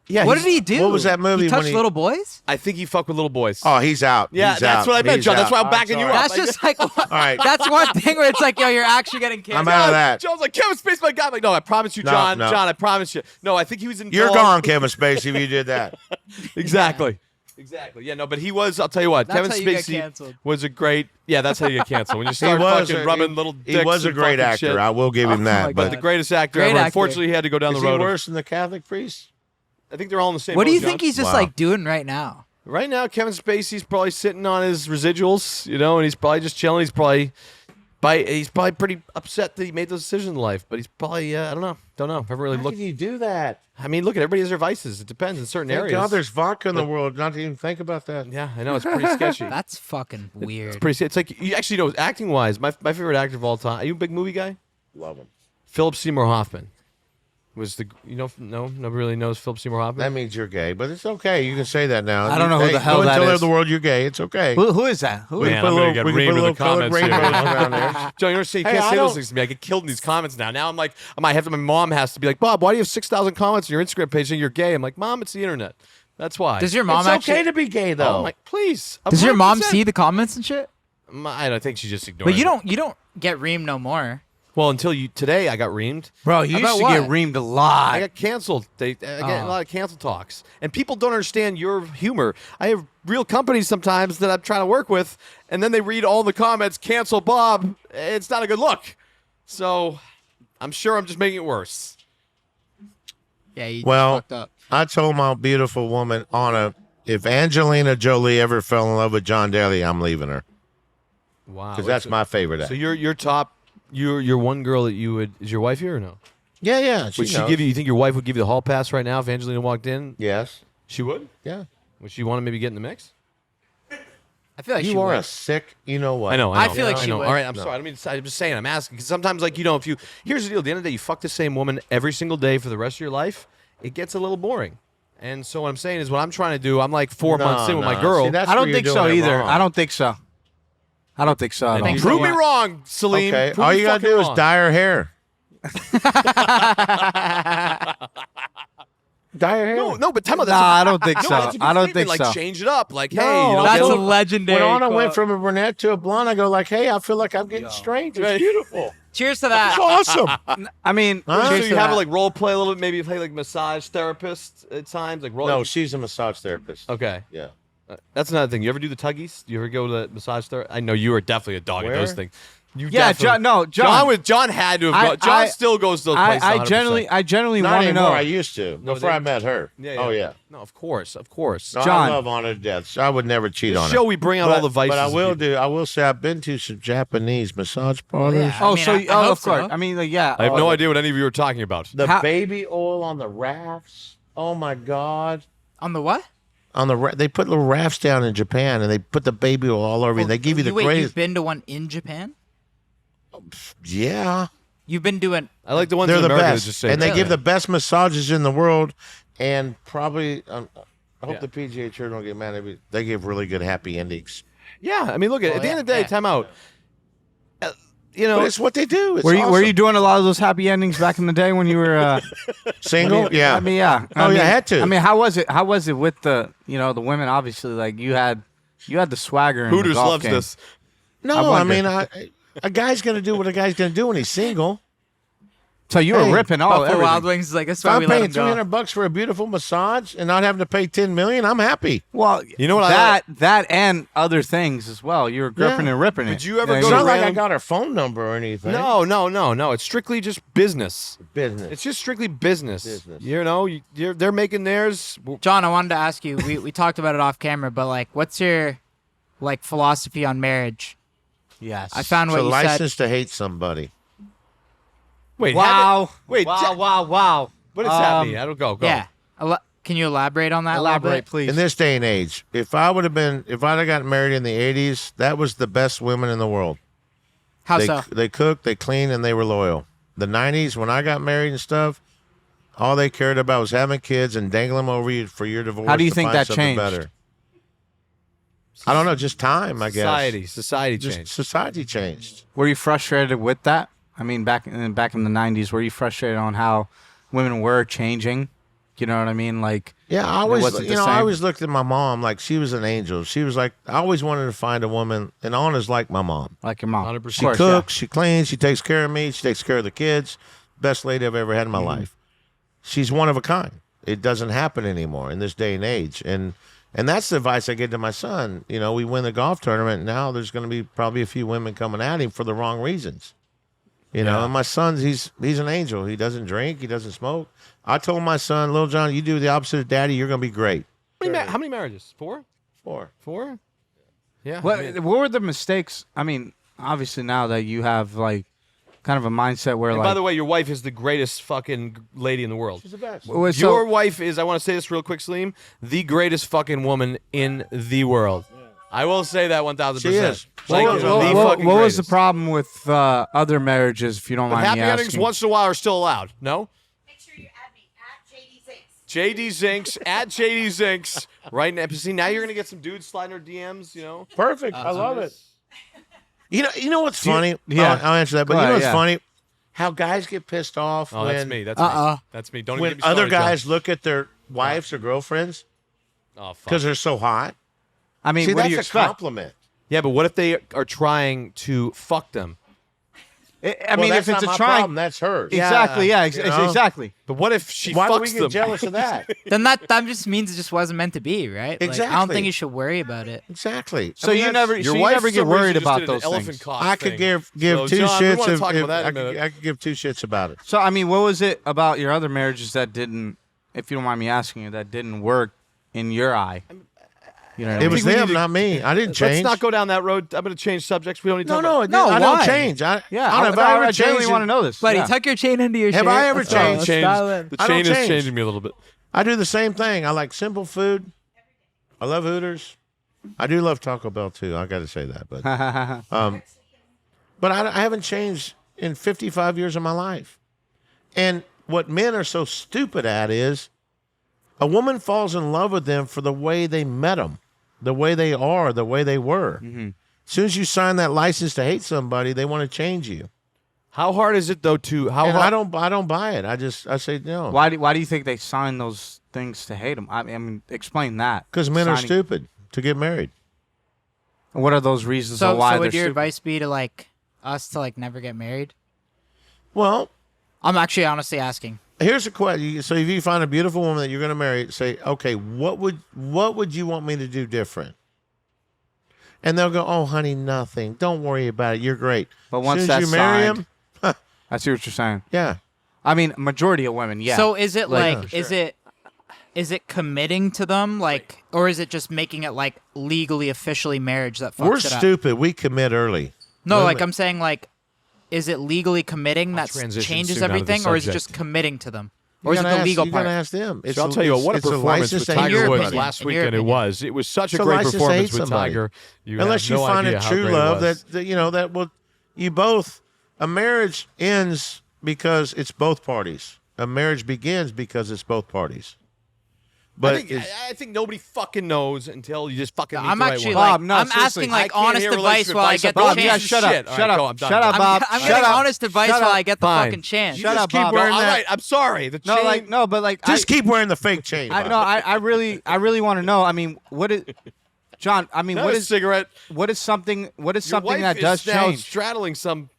yeah? What did he do? What was that movie He touched when he- little boys. I think he fucked with little boys. Oh, he's out. Yeah, He's that's out. what I meant, He's John. That's out. why I'm backing you sorry. up. That's just like. All right. That's one thing where it's like, yo, you're actually getting I'm canceled. out of that. John's like, Kevin Spacey, my guy. I'm like, no, I promise you, No, John. no. John, I promise you. No, I think he was involved. You're gone, Kevin Spacey, if you did that. Exactly. Exactly. Yeah, no, but he was. I'll tell you what. That's Kevin how you get Spacey canceled. was a great. Yeah, that's how you get canceled. When you He start was fucking a- rubbing little dicks. He was a and great fucking actor. shit. I will give him my that. God. But But the greatest actor Great ever. actor. Unfortunately, he had to go down is the he road. worse than the Catholic priest? I think they're all in the same. What do you boat, think John. he's just Wow. like doing right now? Right now, Kevin Spacey's probably sitting on his residuals, and he's probably just chilling. He's probably He's probably pretty upset that he made those decisions in life, but he's probably I don't know. Haven't really How looked. can you do that? I mean, look at everybody has their vices. It depends in certain Thank areas. God there's vodka in the world. Not to even think about that. Yeah, I know it's pretty sketchy. That's fucking weird. It's like you actually know acting wise. My favorite actor of all time. Are you a big movie guy? Love him. Philip Seymour Hoffman was nobody really knows Philip Seymour Hoffman. That means you're gay, but it's okay. You can say that now. I don't know who the hell go that tell is. the world you're gay. It's okay. Who is that? Who? We Man, can put I'm a gonna little, get we can reamed put a in the little colored comments here. rainbows around there. Joe, you understand? You Hey, can't I say those don't- things to me. I get killed in these comments now. Now I'm like, my mom has to be like, Bob, why do you have 6,000 comments on your Instagram page saying you're gay? I'm like, Mom, it's the internet. That's why. Does your mom It's actually? okay to be gay, though. I'm like, please. Does your mom 100%. see the comments and shit? I don't think she just ignored. But you don't get reamed no more. Well, until today, I got reamed. Bro, you About used to what? get reamed a lot. I got canceled. I get a lot of cancel talks, and people don't understand your humor. I have real companies sometimes that I'm trying to work with, and then they read all the comments, cancel Bob. It's not a good look. So I'm sure I'm just making it worse. Yeah, you Well, fucked up. I told my beautiful woman, Anna, if Angelina Jolie ever fell in love with John Daly, I'm leaving her. Wow, Because that's my favorite So actor. your top, your one girl that you would is your wife here or no? Yeah, yeah. Would she knows. give you? You think your wife would give you the hall pass right now if Angelina walked in? Yes. She would. Yeah. Would she want to maybe get in the mix? I feel like she You are would. a sick, you know what? I know. I feel like I she know. would. All right, I'm sorry. I'm just saying. I'm asking because sometimes, like, if you here's the deal. At the end of the day, you fuck the same woman every single day for the rest of your life. It gets a little boring. And so what I'm saying is, what I'm trying to do. I'm like 4 months in with my girl. See, that's I where don't you're think so doing it either. wrong. I don't think so. I don't think so at all. think so. Prove me wrong, Salim. Okay. Prove All me you gotta fucking do is wrong. dye her hair. Dye her hair. No, but time out. Nah, I don't think No, so. that's a good I don't statement. think like, so. change it up. Like, No, hey, That's get a little- legendary. When Anna went quote. from a brunette to a blonde, I go like, hey, I feel like I'm getting strange. It's beautiful. Cheers to that. It's awesome. I mean, Huh? So Cheers you to have her that. like role play a little bit, maybe play like massage therapist at times, like role. No, she's a massage therapist. Okay. Yeah. That's another thing. You ever do the tuggies? Do you ever go to the massage therapist? I know you are definitely a dog at Where? those things. You yeah, definitely- John. John had to have. John still goes to those places. I 100%. generally Not want to anymore. know. I used to before I met her. Yeah, Oh yeah. No, of course. No, John. I love Anna to death. So I would never cheat on her. Show we bring out all the vices. But I of will people. do. I will say I've been to some Japanese massage parlors. Yeah. Oh, I mean, so I oh, hope of course. so. I mean, like, yeah. I have no idea what any of you are talking about. The How- baby oil on the rafts. Oh my God. On the what? On the they put little rafts down in Japan and they put the baby oil all over you. They give you the Wait, greatest. you've been to one in Japan? Yeah. You've been doing. I like the ones They're in the America that best, just say and they that. give the best massages in the world. And probably, I hope Yeah. the PGA Tour don't get mad at me. They give really good happy endings. Yeah, I mean, look at the yeah, end of the day, yeah. time out. You know, But it's what they do. It's were you awesome. doing a lot of those happy endings back in the day when you were single? Yeah. I mean, yeah. Oh, yeah, I had to. I mean, how was it? How was it with the the women? Obviously, like you had the swagger. In the Hooters golf loves game. this. no, I I wonder. mean, a guy's gonna do what a guy's gonna do when he's single. So you were Hey, ripping all Buffalo everything. Wild Wings is like, that's If why I'm we let paying them go. $300 for a beautiful massage and not having to pay $10 million, I'm happy. Well, You know what I that and other things as well. You were gripping Yeah. and ripping it. Did you ever Yeah, go It's to not like I random- got her phone number or anything. No. It's strictly just business. Business. It's just strictly business. Business. You know, they're making theirs. John, I wanted to ask you. We talked about it off camera, but like, what's your like philosophy on marriage? Yes. I found It's what a you license to hate somebody. Wait, Wow. Wait, Wow. Wow. Wow. what does that mean? I don't go. said. Yeah. Can you elaborate on that? a little Elaborate, bit? please. In this day and age, if I'd have gotten married in the 80s, that was the best women in the world. How They, so? they cooked, they cleaned, and they were loyal. The 90s, when I got married and stuff, all they cared about was having kids and dangling them over you for your divorce. How do you to think find that something changed? Better. I don't know, just time, I guess. Society Just changed. society changed. Were you frustrated with that? I mean, back in the 90s, were you frustrated on how women were changing? You know what I mean? Like, Yeah, I it always, wasn't the I same? always looked at my mom like she was an angel. She was like, I always wanted to find a woman, and Anna's like my mom. like your mom. 100%. Of She course, cooks, she cleans, she takes care of me, she takes care of the kids. Best lady I've ever had in my life. She's one of a kind. It doesn't happen anymore in this day and age. And that's the advice I give to my son. You know, we win the golf tournament. Now there's going to be probably a few women coming at him for the wrong reasons. You know, and my son's, he's an angel. He doesn't drink. He doesn't smoke. I told my son, Little John, you do the opposite of daddy, you're going to be great. How many marriages? 4? 4. 4? Yeah. What were the mistakes? I mean, obviously now that you have like kind of a mindset where And like. by the way, your wife is the greatest fucking lady in the world. She's the best. Well, so- Your wife is, I want to say this real quick, Salim, the greatest fucking woman in the world. I will say that 1,000%. She is. Like, What- the what fucking was the greatest. problem with other marriages, if you don't But mind happy me endings asking? once in a while are still allowed. No? Make sure you add me at JD Zinks. JD Zinks at JD Zinks. Right now. See, now you're gonna get some dudes sliding her DMs. You know. Perfect. I love it. You know what's you- funny? yeah. I'll answer that. But Go you know ahead, what's yeah. funny? How guys get pissed off Oh, when that's me. That's me. That's me. Don't even when get me other started, John. guys look at their wives or girlfriends Oh, fuck. because they're so hot. I mean, See, what do that's you a expect? compliment. Yeah, but what if they are trying to fuck them? I mean, that's if it's not a my trying, problem, that's hers. exactly, yeah, you know? exactly. But what if she Why fucks do we get them? jealous of that? Then that just means it just wasn't meant to be, right? Like, I don't Exactly. think you should worry about it. Exactly. So I mean, you that's- never, Your so you wife never for get some reason worried just about did an those elephant things. cock I could thing. give So, two John, we shits wanna if, talk if about that in a I, minute. could, I could give two shits about it. So I mean, what was it about your other marriages that didn't, if you don't mind me asking you, that didn't work in your eye? You know, what I It mean? was we need them, to- not me. I didn't change. Let's not go down that road. I'm going to change subjects. We don't need to No, talk no, about I why? don't change. I don't know, have I, I ever genuinely changed? want to know this. Buddy, yeah. tuck your chain into your Have shirt. I ever Let's go. changed? Let's Change. dial in. The I don't chain is change. changing me a little bit. I do the same thing. I like simple food. I love Hooters. I do love Taco Bell too. I got to say that, but but I haven't changed in 55 years of my life. And what men are so stupid at is a woman falls in love with them for the way they met them, the way they are, the way they were. As soon as you sign that license to hate somebody, they want to change you. How hard is it though to how And hard? I don't buy it. I say no. why do you think they sign those things to hate them? I mean, explain that. Because men are Signing- stupid to get married. What are those reasons So, why so would they're your stupid? advice be to like us to like never get married? Well, I'm actually honestly asking. here's a question. So if you find a beautiful woman that you're going to marry, say, okay, what would you want me to do different? And they'll go, oh, honey, nothing. Don't worry about it. You're great. But once as soon as that's you marry signed- him, I see what you're saying. yeah. I mean, majority of women, yeah. So is it Like- like, is it committing to them, like, or is it just making it like legally officially marriage that fucks We're it up? stupid. We commit early. No, Women- like I'm saying, like, is it legally committing that transition changes soon out of the everything, or is it subject. just committing to them, You or is it gotta the ask- legal you part? gotta ask them. So I'll tell you what a it's a performance license with to hate In your Tiger Woods opinion, last in your weekend. It opinion. was. It was such a It's a great license to performance hate with somebody. Tiger. You Unless have you no find idea a how true great it love was. that you know that will you both a marriage ends because it's both parties. A marriage begins because it's both parties. But I think nobody fucking knows until you just fucking. meet I'm the right actually one. like, Bob, no, I'm seriously. asking I like can't honest hear advice relationship while I advice. get the Bob, Bob, you yeah, chance. guys shut up, shit. All shut right, up, go, I'm done. shut up, Bob. I'm Shut getting up. honest advice Shut while up. I get the Fine. fucking chance. Shut up, keep Bob. wearing All that. right, I'm sorry. The No, chain. like no, but like just keep wearing the fake chain. I Bob. no, I really want to know. I mean, what is John? I mean, Not what a is cigarette. something? What is Your something wife that does is now change? straddling some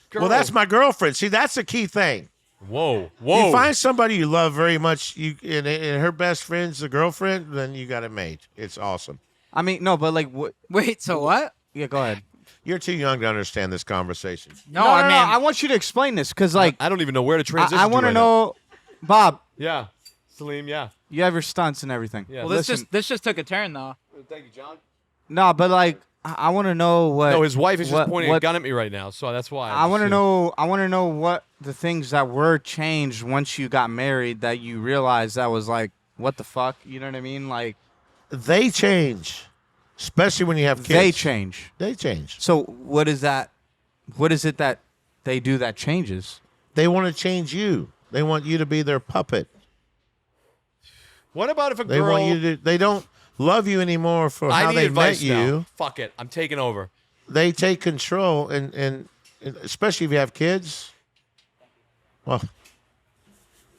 girl. Well, that's my girlfriend. See, that's the key thing. Whoa. You find somebody you love very much, and her best friend's the girlfriend, then you got it made. It's awesome. I mean, no, but like what? Wait, so what? Yeah, go ahead. You're too young to understand this conversation. No, I mean, I want you to explain this because, like, I don't even know where to transition. I want to right now. know, Bob. Yeah, Salim. Yeah. You have your stunts and everything. Yeah. well, Listen, this just took a turn though. Thank you, John. no, but like, I want to know what. No, his wife is just what- pointing what- a gun at me right now, so that's why. I want to know. I want to know what the things that were changed once you got married that you realized that was like, what the fuck? You know what I mean? Like, They change, especially when you have kids. they change. They change. So what is that? What is it that they do that changes? They want to change you. They want you to be their puppet. What about if a They girl? want you to. They don't love you anymore for I how need they advice met you. now. Fuck it, I'm taking over. They take control, and especially if you have kids. Well,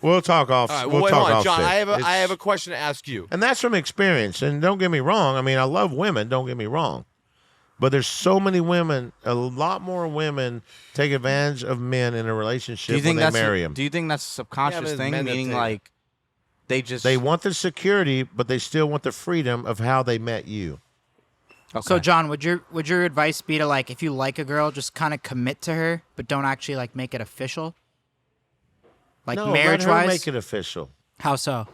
we'll talk off. All right, we'll wait, talk hold on, off. John. set. I It's- have a question to ask you. And that's from experience. And don't get me wrong. I mean, I love women. Don't get me wrong. But there's so many women, a lot more women take advantage of men in a relationship when they marry them. Do you think that's a subconscious but thing? men that Meaning, take- like, they just They want the security, but they still want the freedom of how they met you. Okay. So, John, would your advice be to like, if you like a girl, just kind of commit to her, but don't actually like make it official, like No, marriage let her wise? make it official. How so?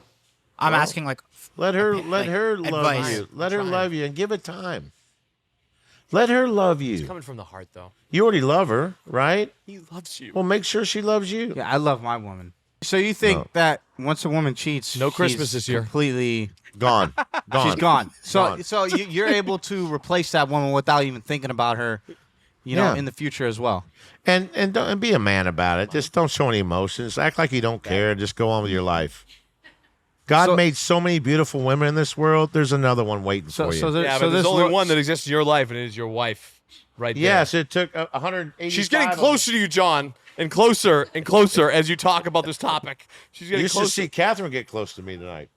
I'm asking like, Let her like, love advice. you. Let her love you and give it time. Let her love It's you. coming from the heart, though. You already love her, right? He loves you. Well, make sure she loves you. Yeah, I love my woman. So you think No. that once a woman cheats, No Christmas she's this year. completely Gone. Gone. she's gone. So Gone. so you're able to replace that woman without even thinking about her, you know, Yeah. in the future as well. And be a man about it. Just don't show any emotions. Act like you don't care. Just go on with your life. God So- made so many beautiful women in this world. There's another one waiting for you. Yeah, so but there's this only lo- one that exists in your life, and it is your wife. Right there. Yes, it took 180. She's getting closer to you, John, and closer as you talk about this topic. She's getting You should closer. see Catherine get close to me tonight.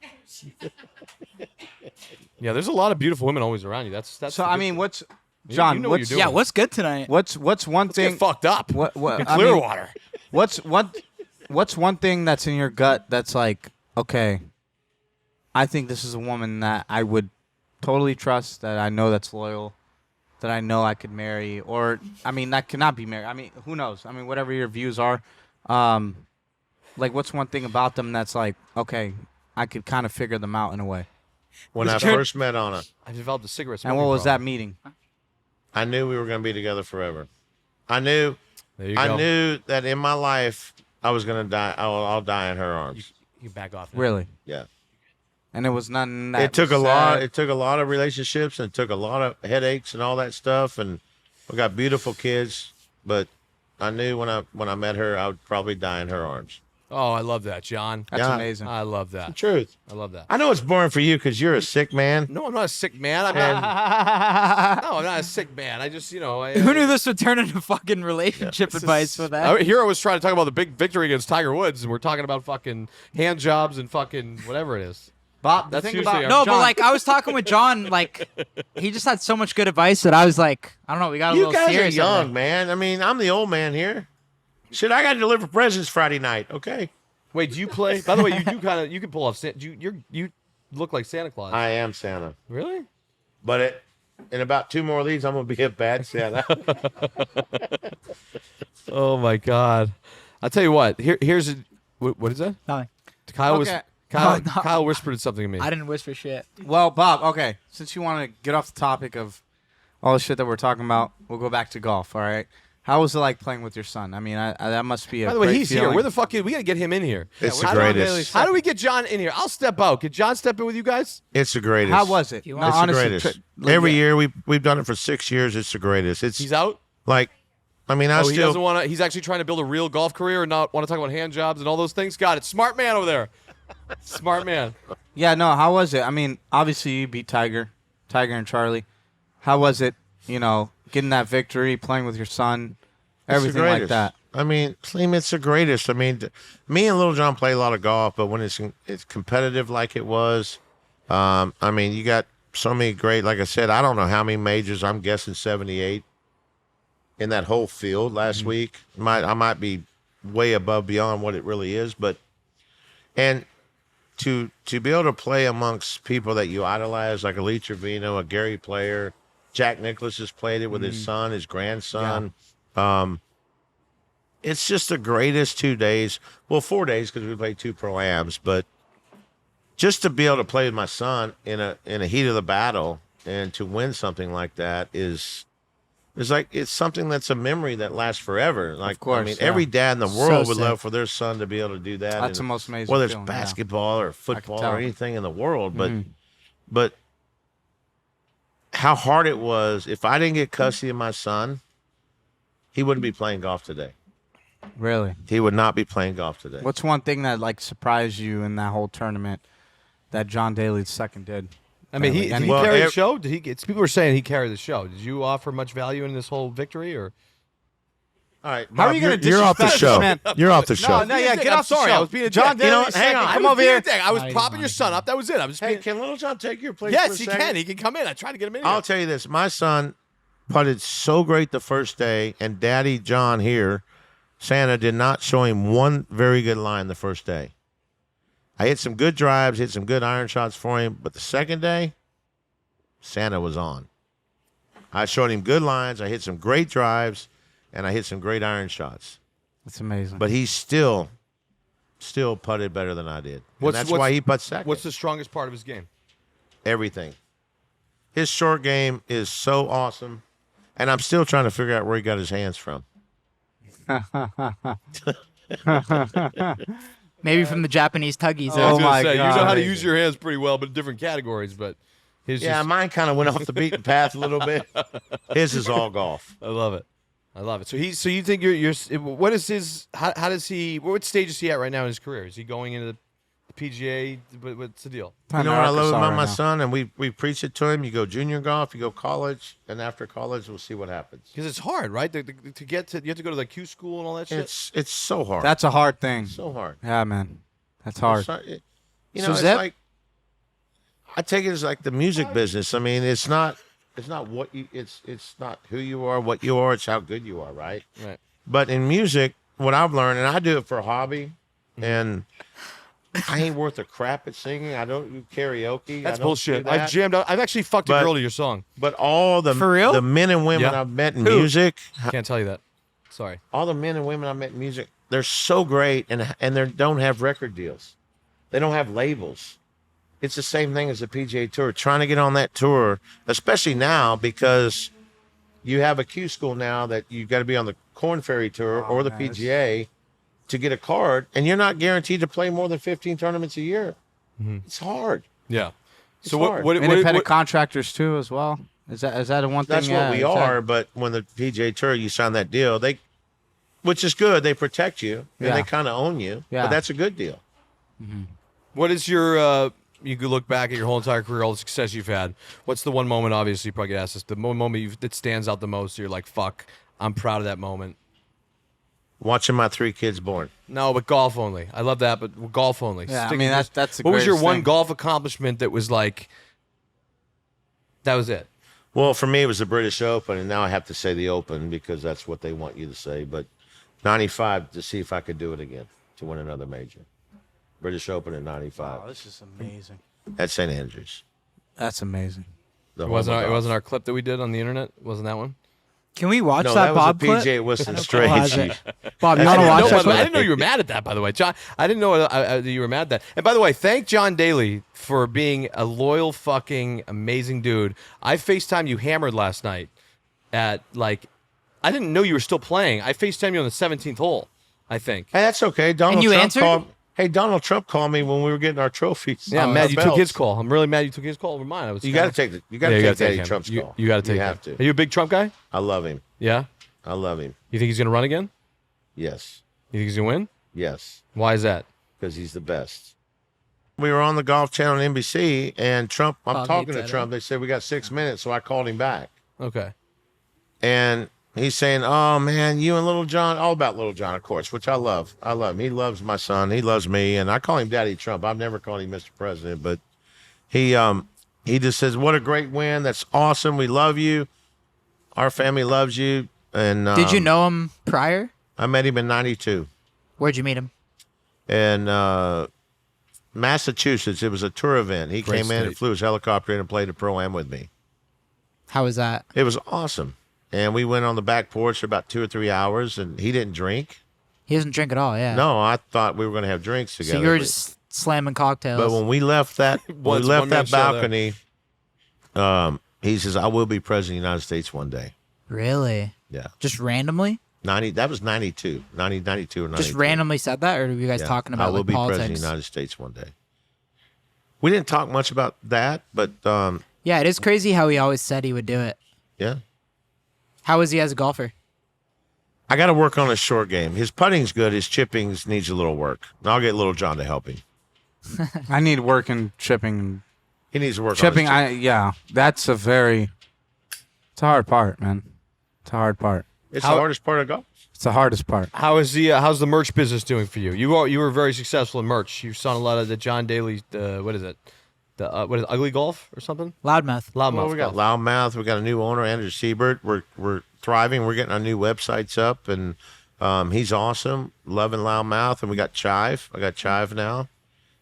Yeah, there's a lot of beautiful women always around you. That's So the I good mean, thing. what's You John? know what what's you're doing. Yeah, what's good tonight? what's one Get thing? fucked up. What in I mean, Clearwater. What's one thing that's in your gut that's like, okay, I think this is a woman that I would totally trust, that I know that's loyal, that I know I could marry, or I mean that cannot be married. I mean, who knows? I mean, whatever your views are, like what's one thing about them that's like, okay, I could kind of figure them out in a way. When I first met Anna, I developed a cigarette And smoking what was that problem. meeting? I knew we were going to be together forever. I knew There you go. knew that in my life I was going to die. I'll die in her arms. You back off. now. Really? Yeah. And it was nothing that It took a was lot. sad? It took a lot of relationships and it took a lot of headaches and all that stuff. And we got beautiful kids, but I knew when I met her, I would probably die in her arms. Oh, I love that, John. That's Yeah. amazing. I love that. Truth. I love that. I know it's boring for you because you're a sick man. No, I'm not a sick man. I'm And not, no, I'm not a sick man. I just, Who knew this would turn into fucking relationship advice for that? Here I was trying to talk about the big victory against Tiger Woods, and we're talking about fucking hand jobs and fucking whatever it is. Bob, the That's thing usually about our- No, John, but like I was talking with John, like he just had so much good advice that I was like, I don't know, we got a you little guys are serious. over young, it. man. I mean, I'm the old man here. Shit, I got to deliver presents Friday night. Okay. Wait, do you play? By the way, you do you can pull off. You look like Santa Claus. I am Santa. Really? But in about 2 more leads, I'm going to be a bad Santa. Oh my God! I'll tell you what. Here's what is that? Nothing. Kyle Okay. Kyle whispered something to me. I didn't whisper shit. Well, Bob, okay, since you want to get off the topic of all the shit that we're talking about, we'll go back to golf, all right? How was it like playing with your son? I mean, that must be a By the way, great he's here. feeling. Where the fuck is? We gotta get him in here. It's the How do we- greatest. How do we get John in here? I'll step out. Can John step in with you guys? It's the greatest. How was it? You No, want- It's honestly, the greatest. like, Every yeah. year we've done it for 6 years. It's the greatest. It's He's out. like, I mean, I Oh, he still doesn't want to. He's actually trying to build a real golf career and not want to talk about hand jobs and all those things. Got it. Smart man over there. Smart man. Yeah, no, how was it? I mean, obviously you beat Tiger and Charlie. How was it, getting that victory, playing with your son, it's the everything like greatest. that? I mean, Slim, it's the greatest. I mean, me and Little John play a lot of golf, but when it's competitive like it was, I mean, you got so many great. Like I said, I don't know how many majors. I'm guessing 78 in that whole field last week. I might be way above beyond what it really is, but and to be able to play amongst people that you idolize, like a Lee Trevino, a Gary Player, Jack Nicklaus has played it with his son, his grandson. It's just the greatest 2 days. Well, 4 days because we played 2 pro-ams, but just to be able to play with my son in a heat of the battle and to win something like that is like it's something that's a memory that lasts forever. Like, course, I mean, yeah. every dad in the world would sick. love for their son to be able to do that. That's and the most amazing whether it's feeling, yeah. basketball or football tell. or anything in the world, but how hard it was. If I didn't get custody of my son, he wouldn't be playing golf today. Really? He would not be playing golf today. What's one thing that like surprised you in that whole tournament that John Daly second did? I mean, did he Well, carry the ev- show? People were saying he carried the show. Did you offer much value in this whole victory, or? All right, How are Bob, you gonna you're off the disrespect show. this man? You're off the show. No, yeah, get I'm off the sorry. show. I was being a John dick. Daly, hang second, on. come I was over being here. a dick. I was I propping know. your son up. That was it. I was. Hey, Being, can Little John take your place? yes, for a he second? can. He can come in. I tried to get him in here. I'll tell you this. My son putted so great the first day, and Daddy John here, Santa, did not show him one very good line the first day. I hit some good drives, hit some good iron shots for him, but the second day, Santa was on. I showed him good lines, I hit some great drives, and I hit some great iron shots. That's amazing. But he still putted better than I did. What's- And that's what's- why he put second. What's the strongest part of his game? Everything. His short game is so awesome. And I'm still trying to figure out where he got his hands from. Maybe from the Japanese tuggies. I was Oh gonna my say, you know God. how to use your hands pretty well, but in different categories. But his Yeah, just, mine kind of went off the beaten path a little bit. His is all golf. I love it. I love it. So you think you're what is his? How does he? What stage is he at right now in his career? Is he going into the PGA? What's the deal? You know what I love about my son, and we preach it to him. You go junior golf, you go college, and after college, we'll see what happens. Because it's hard, right? To get to, you have to go to the Q school and all that shit. It's so hard. That's a hard thing. so hard. Yeah, man. That's hard. It's not- you know, So it's Zep- like I take it as like the music business. I mean, it's not what you it's not who you are, what you are. It's how good you are, right? Right. But in music, what I've learned, and I do it for a hobby, and I ain't worth a crap at singing. I don't do karaoke. That's I don't bullshit. do I've that. jammed out. I've actually fucked a But- girl to your song. But all the For real? the men and women Yeah. I've met in Who? music, Can't tell you that. Sorry. all the men and women I met in music, they're so great, and they don't have record deals. They don't have labels. It's the same thing as the PGA Tour. Trying to get on that tour, especially now because you have a Q school now that you've got to be on the Corn Ferry Tour or the nice. PGA to get a card, and you're not guaranteed to play more than 15 tournaments a year. It's hard. Yeah. It's So hard. what Independent contractors too, as well. Is that a one thing? That's what we are. But when the PGA Tour, you sign that deal, which is good. They protect you and Yeah. they kind of own you. Yeah. But that's a good deal. What is your you could look back at your whole entire career, all the success you've had. What's the one moment, obviously you probably get asked this, the moment that stands out the most, you're like, fuck, I'm proud of that moment. Watching my 3 kids born. No, but golf only. I love that, but golf only. Yeah, I Stick mean, with that's the what was your greatest one thing. golf accomplishment that was like, that was it? Well, for me, it was the British Open, and now I have to say the Open because that's what they want you to say. But 95 to see if I could do it again to win another major. British Open in 95 Oh, this is amazing. at St. Andrews. That's amazing. The It wasn't home of it wasn't golf. our clip that we did on the internet? Wasn't that one? Can we watch No, that, that was Bob a clip? PJ Wilson Oh, is Straige. it? Bob, you I want to didn't watch know, that by the way. I clip? didn't know you were mad at that, by the way. John, I didn't know that you were mad at that. And by the way, thank John Daly for being a loyal, fucking amazing dude. I FaceTimed you hammered last night at, like, I didn't know you were still playing. I FaceTimed you on the 17th hole, I think. Hey, that's okay. Donald you Trump answered? called. Hey, Donald Trump called me when we were getting our trophies. Yeah, I'm our mad you took belts. his call. I'm really mad you took his call over mine. I was You kinda- got to take you got to Yeah, you take gotta take Daddy him. Trump's You- call. You got to take You him. have to. Are you a big Trump guy? I love him. Yeah? I love him. You think he's going to run again? Yes. You think he's going to win? Yes. Why is that? Because he's the best. We were on the Golf Channel on NBC, and Trump. I'm Bob talking hates to that, Trump. They said we got 6 minutes, so I called him back, Okay. and he's saying, "Oh man, you and Little John, all about Little John, of course, which I love. I love him. He loves my son. He loves me, and I call him Daddy Trump. I've never called him Mr. President, but he just says, "What a great win! That's awesome. We love you. Our family loves you." And Did you know him prior? I met him in '92. Where'd you meet him? In Massachusetts. It was a tour event. He Great came in and state. flew his helicopter in and played a pro-am with me. How was that? It was awesome. And we went on the back porch for about 2 or 3 hours, and he didn't drink. He doesn't drink at all, yeah. No, I thought we were going to have drinks together. So you were but- just slamming cocktails. But when we left that, when we Once, left one-man that show there. balcony, he says, "I will be president of the United States one day." Really? Yeah, Just randomly? 90. That was 92, 92 or 93. Just randomly said that, or were you guys Yeah. talking I about will like be president of politics? the United States one day. We didn't talk much about that, but Yeah, it is crazy how he always said he would do it. yeah. How is he as a golfer? I got to work on his short game. His putting's good. His chippings needs a little work. And I'll get Little John to help him. I need work in chipping. He needs to work Chipping, on his that's it's a hard part, man. It's a hard part. It's the hardest part of golf. It's the hardest part. How's the merch business doing for you? You were very successful in merch. You've done a lot of the John Daly, what is it? What is it, Ugly Golf or something? Loudmouth. Loudmouth. Well, we got Golf. Loudmouth. We got a new owner, Andrew Siebert. We're thriving. We're getting our new websites up, and he's awesome. Loving Loudmouth, and we got Chive. I got Chive now.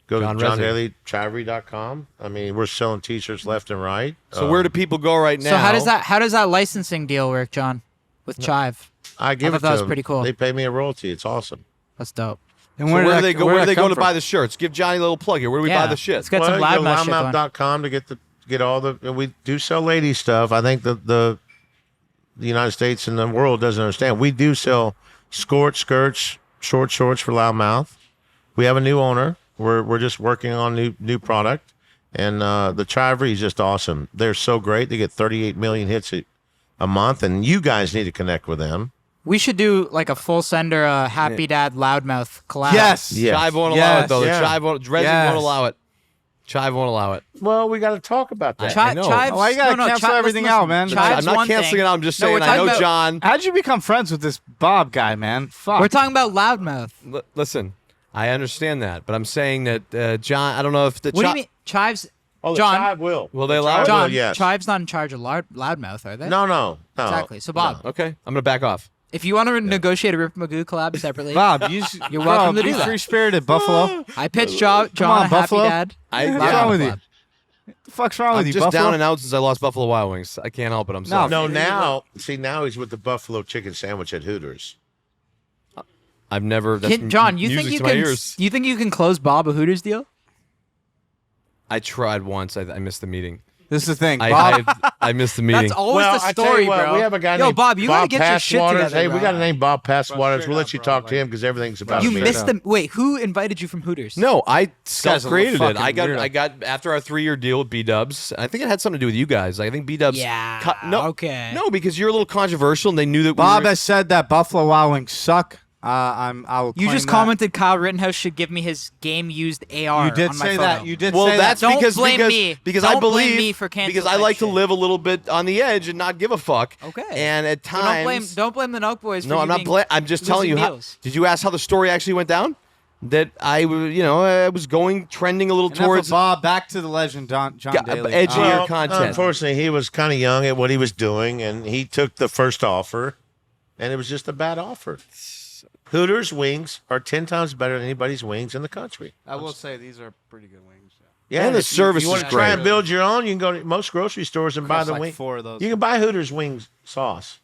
Go John to Resi. JohnDalyChivery.com. I mean, we're selling T-shirts left and right. So where do people go right now? So how does that licensing deal work, John? With Chive? I give I it thought to that was them. pretty cool. They pay me a royalty. It's awesome. That's dope. And So where do did they that- go? Where do did they that go come to from? buy the shirts? Give Johnny a little plug here. Where do we buy the shit? Let's get some you go Loudmouth shit going. loudmouth.com to get all the. And we do sell lady stuff. I think the the United States and the world doesn't understand. We do sell skirts, short shorts for loudmouth. We have a new owner. We're just working on new product, and the Chivery is just awesome. They're so great. They get 38 million hits a month, and you guys need to connect with them. We should do like a full sender Happy Dad Loudmouth collab. Yes. Yeah. Chive won't allow it, though. The Yeah. Chive won't, Dresden won't allow it. Chive won't allow it. Well, we got to talk about that. I know. Chives, Why you gotta cancel everything out, man? Chives I'm not one canceling thing. it out. I'm just No, we're saying I talking know about- John. How'd you become friends with this Bob guy, man? Fuck. We're talking about Loudmouth. Listen, I understand that, but I'm saying that John, I don't know if the What do you mean? Chives. Oh, the John. Chive will. Will they allow it? John, yes. Chive's not in charge of Loudmouth, are they? No. Exactly. So, Bob, Okay, I'm going to back off. if you want to negotiate a Rip Magoo collab separately, Bob, You're welcome to be do that. free-spirited, Buffalo. I pitched John on, a Buffalo. Happy Dad. What's wrong with you? What the fuck's wrong I'm with you, just Buffalo? down and out since I lost Buffalo Wild Wings. I can't help it. I'm sorry. No, now he's with the buffalo chicken sandwich at Hooters. I've never. That's John, you music think you to my can? ears. You think you can close Bob a Hooters deal? I tried once. I missed the meeting. This is the thing, Bob. I missed the meeting. That's always the I tell story, you what, bro. we have a guy Yo, named Bob, you gotta get your shit Passwaters. together. Hey, bro. we got a name, Bob Passwaters. straight We'll let up, you bro, talk like- to him because everything's about You me. missed them. Wait, who invited you from Hooters? No, I guy's a self-created it. fucking I weirdo. got after our 3-year deal with B-Dubs. I think it had something to do with you guys. I think B-Dubs. Yeah, okay. No, because you're a little controversial, and they knew that. Bob we were, has said that Buffalo Wild Wings suck. I will. You claim just that. commented Kyle Rittenhouse should give me his game-used AR. You did on my say photo. that. You did Well, say that's that. Don't because blame me. because Don't I blame believe me for cancel because I type like to shit. live a little bit on the edge and not give a fuck. Okay. And at So times, don't blame the Noke Boys. no, for I'm not. I'm just telling you. losing How, deals. did you ask how the story actually went down? That I was trending a little Enough of towards Bob. Back to the legend, John Daly. edgy. Uh, Your content. Unfortunately, he was kind of young at what he was doing, and he took the first offer, and it was just a bad offer. Hooters wings are 10 times better than anybody's wings in the country. I will say these are pretty good wings. Yeah, And the if you- service you want is to try great. and build your own, you can go to most grocery stores and buy Costs the like wing. 4 of those. You can buy Hooters wings sauce.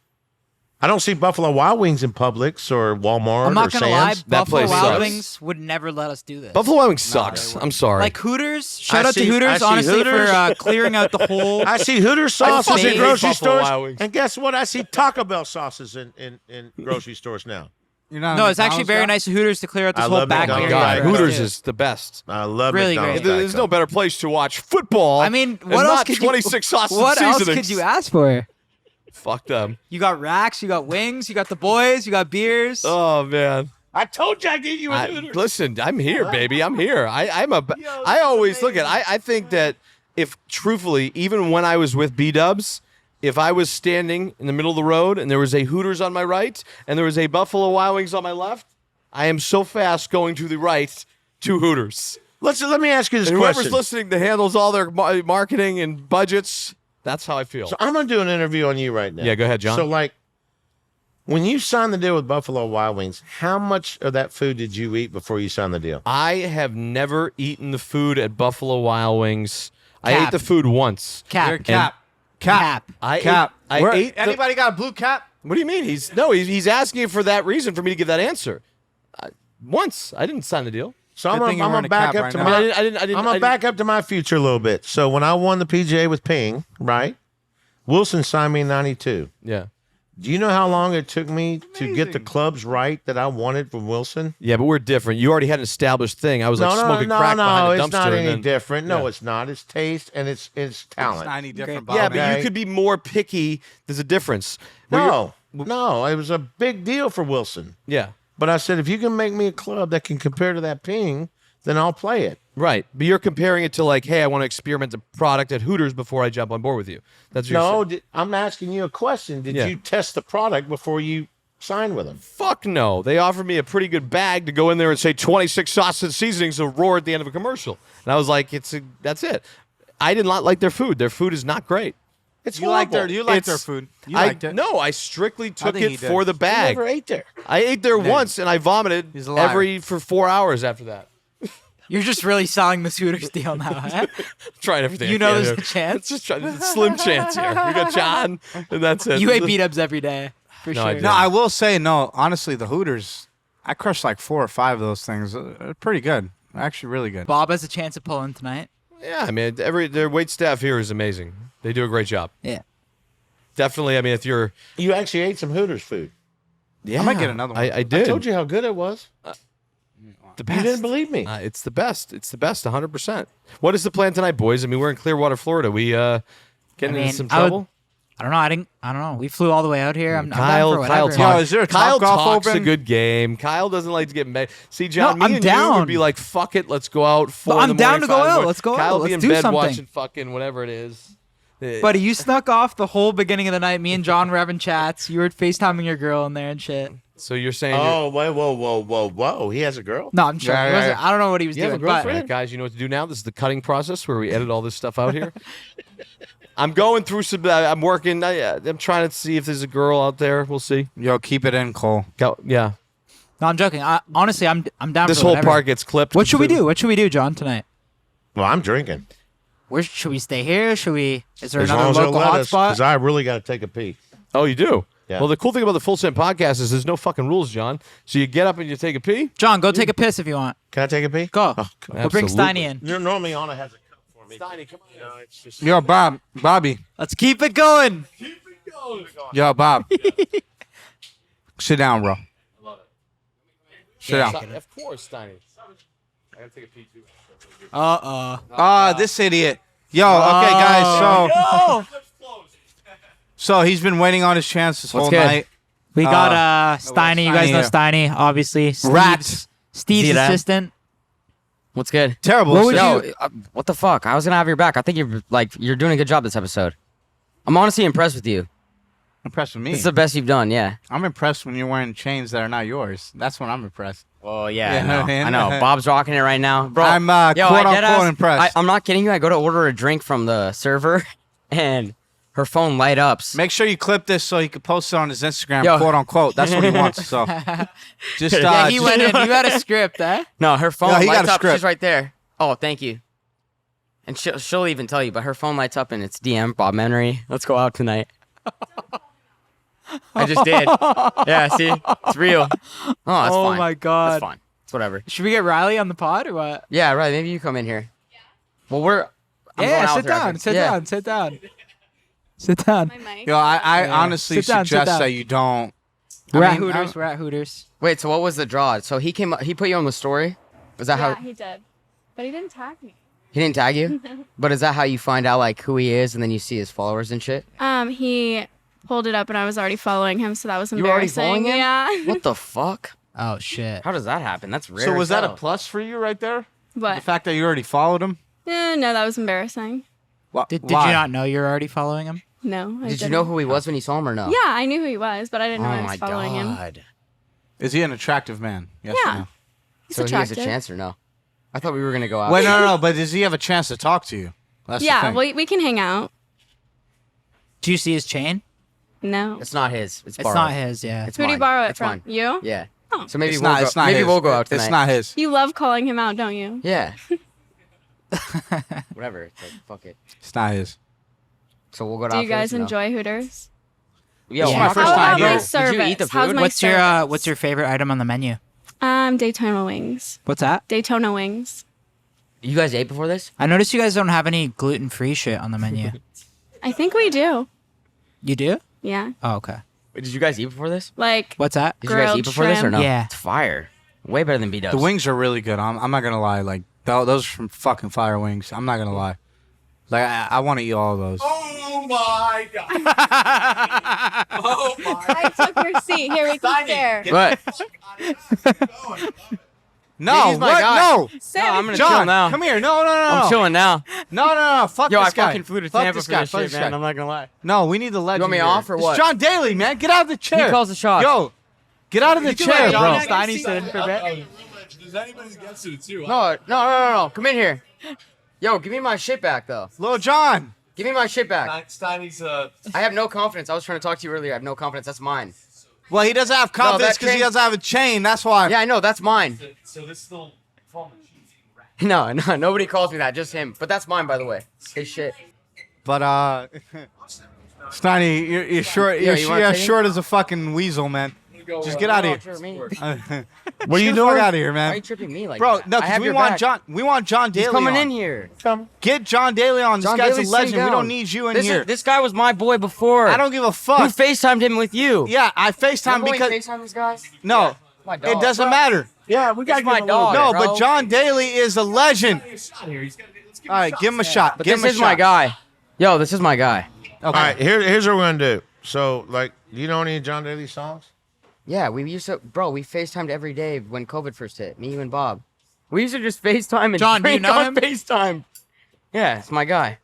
I don't see Buffalo Wild Wings in Publix or Walmart I'm not or gonna lie. Sam's. That Buffalo place Wild sucks. Wings would never let us do this. Buffalo Wild Wings sucks. I'm sorry. Like Hooters. Shout I out see- to I Hooters, see honestly, Hooters. for clearing out the whole. I see Hooters sauces fucking in hate grocery Buffalo stores, Wild Wings. and guess what? I see Taco Bell sauces in grocery stores now. You're not No, a it's actually McDonald's very guy? nice of Hooters to clear out this I whole love back McDonald's. area. God, for us, Hooters too. is the best. I love Really McDonald's. great. There's no better place to watch football. I mean, and what else not could 26 sauces What and else seasonings. could you ask for? Fuck them. You got racks, you got wings, you got the boys, you got beers. Oh man. I told you I'd get you a Hooters. Listen, I'm here, baby. I'm here. I always look at. I think that if truthfully, even when I was with B-Dubs, if I was standing in the middle of the road and there was a Hooters on my right and there was a Buffalo Wild Wings on my left, I am so fast going to the right to Hooters. Let me ask you this And whoever's question. listening that handles all their marketing and budgets, that's how I feel. So I'm going to do an interview on you right now. Yeah, go ahead, John. So, like, when you signed the deal with Buffalo Wild Wings, how much of that food did you eat before you signed the deal? I have never eaten the food at Buffalo Wild Wings. I Cap. ate the food once. Cap. You're cap. Cap. I Cap. ate- I Where- ate the- Anybody got a blue cap? What do you mean? He's asking for that reason for me to give that answer. Once I didn't sign the deal. So I'm Good thing you're going wearing to a back cap up right to now. I my. mean, I didn't. I'm going to back up to my future a little bit. So when I won the PGA with Ping, right? Wilson signed me in '92. Yeah. Do you know how long it took me to get the clubs right that I wanted from Wilson? Yeah, but we're different. You already had an established thing. I was like smoking crack behind a dumpster. it's not and any then- different. No, Yeah. it's not. It's taste and it's talent. It's 90 different Great. Yeah, Bob. but Okay. you could be more picky. There's a difference. Where No, it was a big deal for Wilson. yeah. But I said, if you can make me a club that can compare to that Ping, then I'll play it. Right. But you're comparing it to like, hey, I want to experiment the product at Hooters before I jump on board with you. That's what you're No, saying. I'm asking you a question. Did Yeah. you test the product before you signed with them? Fuck no. They offered me a pretty good bag to go in there and say 26 sauces and seasonings will roar at the end of a commercial. And I was like, that's it. I did not like their food. Their food is not great. It's You liked their It's- food. You liked it. No, I strictly took think he it did. for the I bag. never ate there. I ate there once and I vomited He's a liar. for 4 hours after that. You're just really selling this Hooters deal now, huh? Trying everything. You I know can there's here. a chance? It's just trying. It's a slim chance here. We got John, and that's it. You ate beat-ups every day, for No, I sure. didn't. No, I will say, no, honestly, the Hooters, I crushed like 4 or 5 of those things. They're pretty good. Actually, really good. Bob has a chance of pulling tonight. Yeah, I mean, their wait staff here is amazing. They do a great job. Yeah. definitely. I mean, if you're, You actually ate some Hooters food. yeah, I might get another one. I did. I told you how good it was. the You didn't believe me. It's the best. It's the best, 100%. What is the plan tonight, boys? I mean, we're in Clearwater, Florida. We getting into some trouble. I don't know. I don't know. We flew all the way out here. I'm Kyle, down for Kyle, whatever. talk, Yo, is there a Kyle Topgolf talks a open? good game. Kyle doesn't like to get mad. See, John, No, me I'm and you down. would be like, "Fuck it, let's go out." 4 I'm in the down morning, to go 5 in the out. morning. Let's go Kyle out. be Let's in do bed something. watching fucking whatever it is. Buddy, you snuck off the whole beginning of the night. Me and John were having chats. You were FaceTiming your girl in there and shit. So you're saying, Oh, whoa. He has a girl? No, I'm sure. Yeah, He yeah, wasn't, yeah. I don't know what he was You have a doing. But girlfriend? All right, guys, you know what to do now? This is the cutting process where we edit all this stuff out here. I'm going through some. I'm working. I'm trying to see if there's a girl out there. We'll see. Yo, keep it in, Cole. Yeah. no, I'm joking. Honestly, I'm down This for whole whatever. part gets clipped. What should we completely. do? What should we do, John, tonight? Well, I'm drinking. Where should we stay here? Should we? Is there As long another as they'll local let us, hotspot? because I really got to take a pee. Oh, you do? Yeah. Well, the cool thing about the Full Send podcast is there's no fucking rules, John. So you get up and you take a pee. John, go take a piss if you want. Can I take a pee? Go. Oh, come We'll bring Absolutely. Steiny in. Normally Anna has a cup for me. Steiny, come on. No, it's just Yo, Bobby. Let's keep it going. Yo, Bob. Sit down, bro. Sit down. Of course, Steiny. I gotta take a pee too. Ah, this idiot. Yo, okay, guys. So he's been waiting on his chance this whole good? night. We got Steiny. You guys know Steiny Steiny, obviously. Rat. Steve's See that? assistant. What's good? Terrible. What would assistant. Yo, what the fuck? I was gonna have your back. I think you're doing a good job this episode. I'm honestly impressed with you. Impressed with me. This is the best you've done. Yeah. I'm impressed when you're wearing chains that are not yours. That's when I'm impressed. Well, Yeah, yeah, I know. man. I know. Bob's rocking it right now, bro. I'm yo, quote I dead unquote ass- impressed. I'm not kidding you. I go to order a drink from the server, and her phone light ups. Make sure you clip this so he can post it on his Instagram, Yo. quote unquote. That's what he wants. So just Yeah, he just- went in. You had a script, eh? No, her phone Yeah, he got lights a up. script. She's right there. Oh, thank you. And she'll even tell you, but her phone lights up and it's DM Bob Menery. Let's go out tonight. I just did. Yeah, see, it's real. Oh, that's Oh fine. my God. That's fine. It's whatever. Should we get Riley on the pod or what? Yeah, right. Maybe you come in here. Well, I'm going Yeah, out sit there down. after. Sit Yeah. down. Sit down. Sit down. My mic. Yo, I Yeah. honestly Sit down, sit suggest down. that you don't. We're I at mean, Hooters. We're at Hooters. Wait, so what was the draw? So he put you on the story? Was that Yeah, how he did. But he didn't tag me. he didn't tag you? But is that how you find out like who he is and then you see his followers and shit? He pulled it up and I was already following him, so that was You were already embarrassing. following him? Yeah. What the fuck? Oh shit. How does that happen? That's rare. So as was that a hell. plus for you right there? The What? fact that you already followed him? No, that was embarrassing. Did you Why? not know you were already following him? No, I Did you didn't. know who he was when you saw him or no? Yeah, I knew who he was, but I didn't know I Oh was my following him. god. Is he an attractive man? Yes Yeah. or no? He's So he has a attractive. chance or no? I thought we were gonna go out. Wait, no. But does he have a chance to talk to you? That's the Yeah, thing. we can hang out. Do you see his chain? No. It's not his. It's It's borrowed. not his. Yeah. It's Who do mine. you borrow it It's from? mine. You? Yeah. Oh. So maybe It's we'll not. go. It's not maybe his. we'll go out tonight. It's not his. You love calling him out, don't you? Yeah. Whatever. It's like, fuck it. It's not his. So we'll go out. Do you guys enjoy Hooters? Yeah. It's well, my how first about time you? here. my Did service? you eat the How's food? my What's your service? What's your favorite item on the menu? Daytona wings. What's that? Daytona wings. You guys ate before this? I noticed you guys don't have any gluten-free shit on the menu. I think we do. You do? Yeah. Oh, okay. Wait, did you guys eat before this? Like, What's that? Did you guys Grilled eat before this or shrimp. no? Yeah. It's fire. Way better than B-dubs. The wings are really good. I'm not gonna lie. Like those are from fucking fire wings. I'm not gonna lie. Like I want to eat all of those. Oh my god. I took your seat. Here we can share. What? No, He's my what? guy. No, Sit. No, I'm gonna chill John, now. come here. No. I'm chilling now. No. Fuck Yo, this I guy. fucking flew to Fuck Tampa this for guy. this Fuck shit, this man. guy. I'm not gonna lie. No, we need the legend. me here. off or It's what? John Daly, man. Get out of the chair. He calls the shots. Yo, get out of the chair, John bro. Steiny sit in for a bit. Does anybody get to it too? No. Come in here. Yo, give me my shit back though. Lil John. Give me my shit back. Steiny's I have no confidence. I was trying to talk to you earlier. I have no confidence. That's mine. Well, he doesn't have confidence that because he chain- doesn't have a chain. That's why. Yeah, I know. That's mine. so this still falling cheese. No, nobody calls me that. Just him. But that's mine, by the way. His shit. But Steiny, you're short. Yeah, You're, you wanna you're take it? short as a fucking weasel, man. Just get out of here. Sure, me. What are you Get the fuck doing? out of here, Why are you man. tripping me like Bro, that? no, I because have we your want back. John. We want John Daly He's coming on. in here. Get John Daly on. This John guy's Daly's a legend. sitting We don't down. need you in This here. This guy was my boy before. I don't give a Who fuck. FaceTimed him with you? Yeah, I FaceTime Remember when because you FaceTime these guys? no, My dog. it doesn't matter. Yeah, we got It's my dog. No, bro. but John Daly is a legend. All right, give him a shot. But Give this him a is shot. my guy. Yo, this is my guy. All right, here's what we're gonna do. So, like, do you know any of John Daly songs? Yeah, we used to, bro. We FaceTimed every day when COVID first hit. Me, you, and Bob. We used to just FaceTime and John, do you drink know on him? FaceTime. Yeah, it's my guy.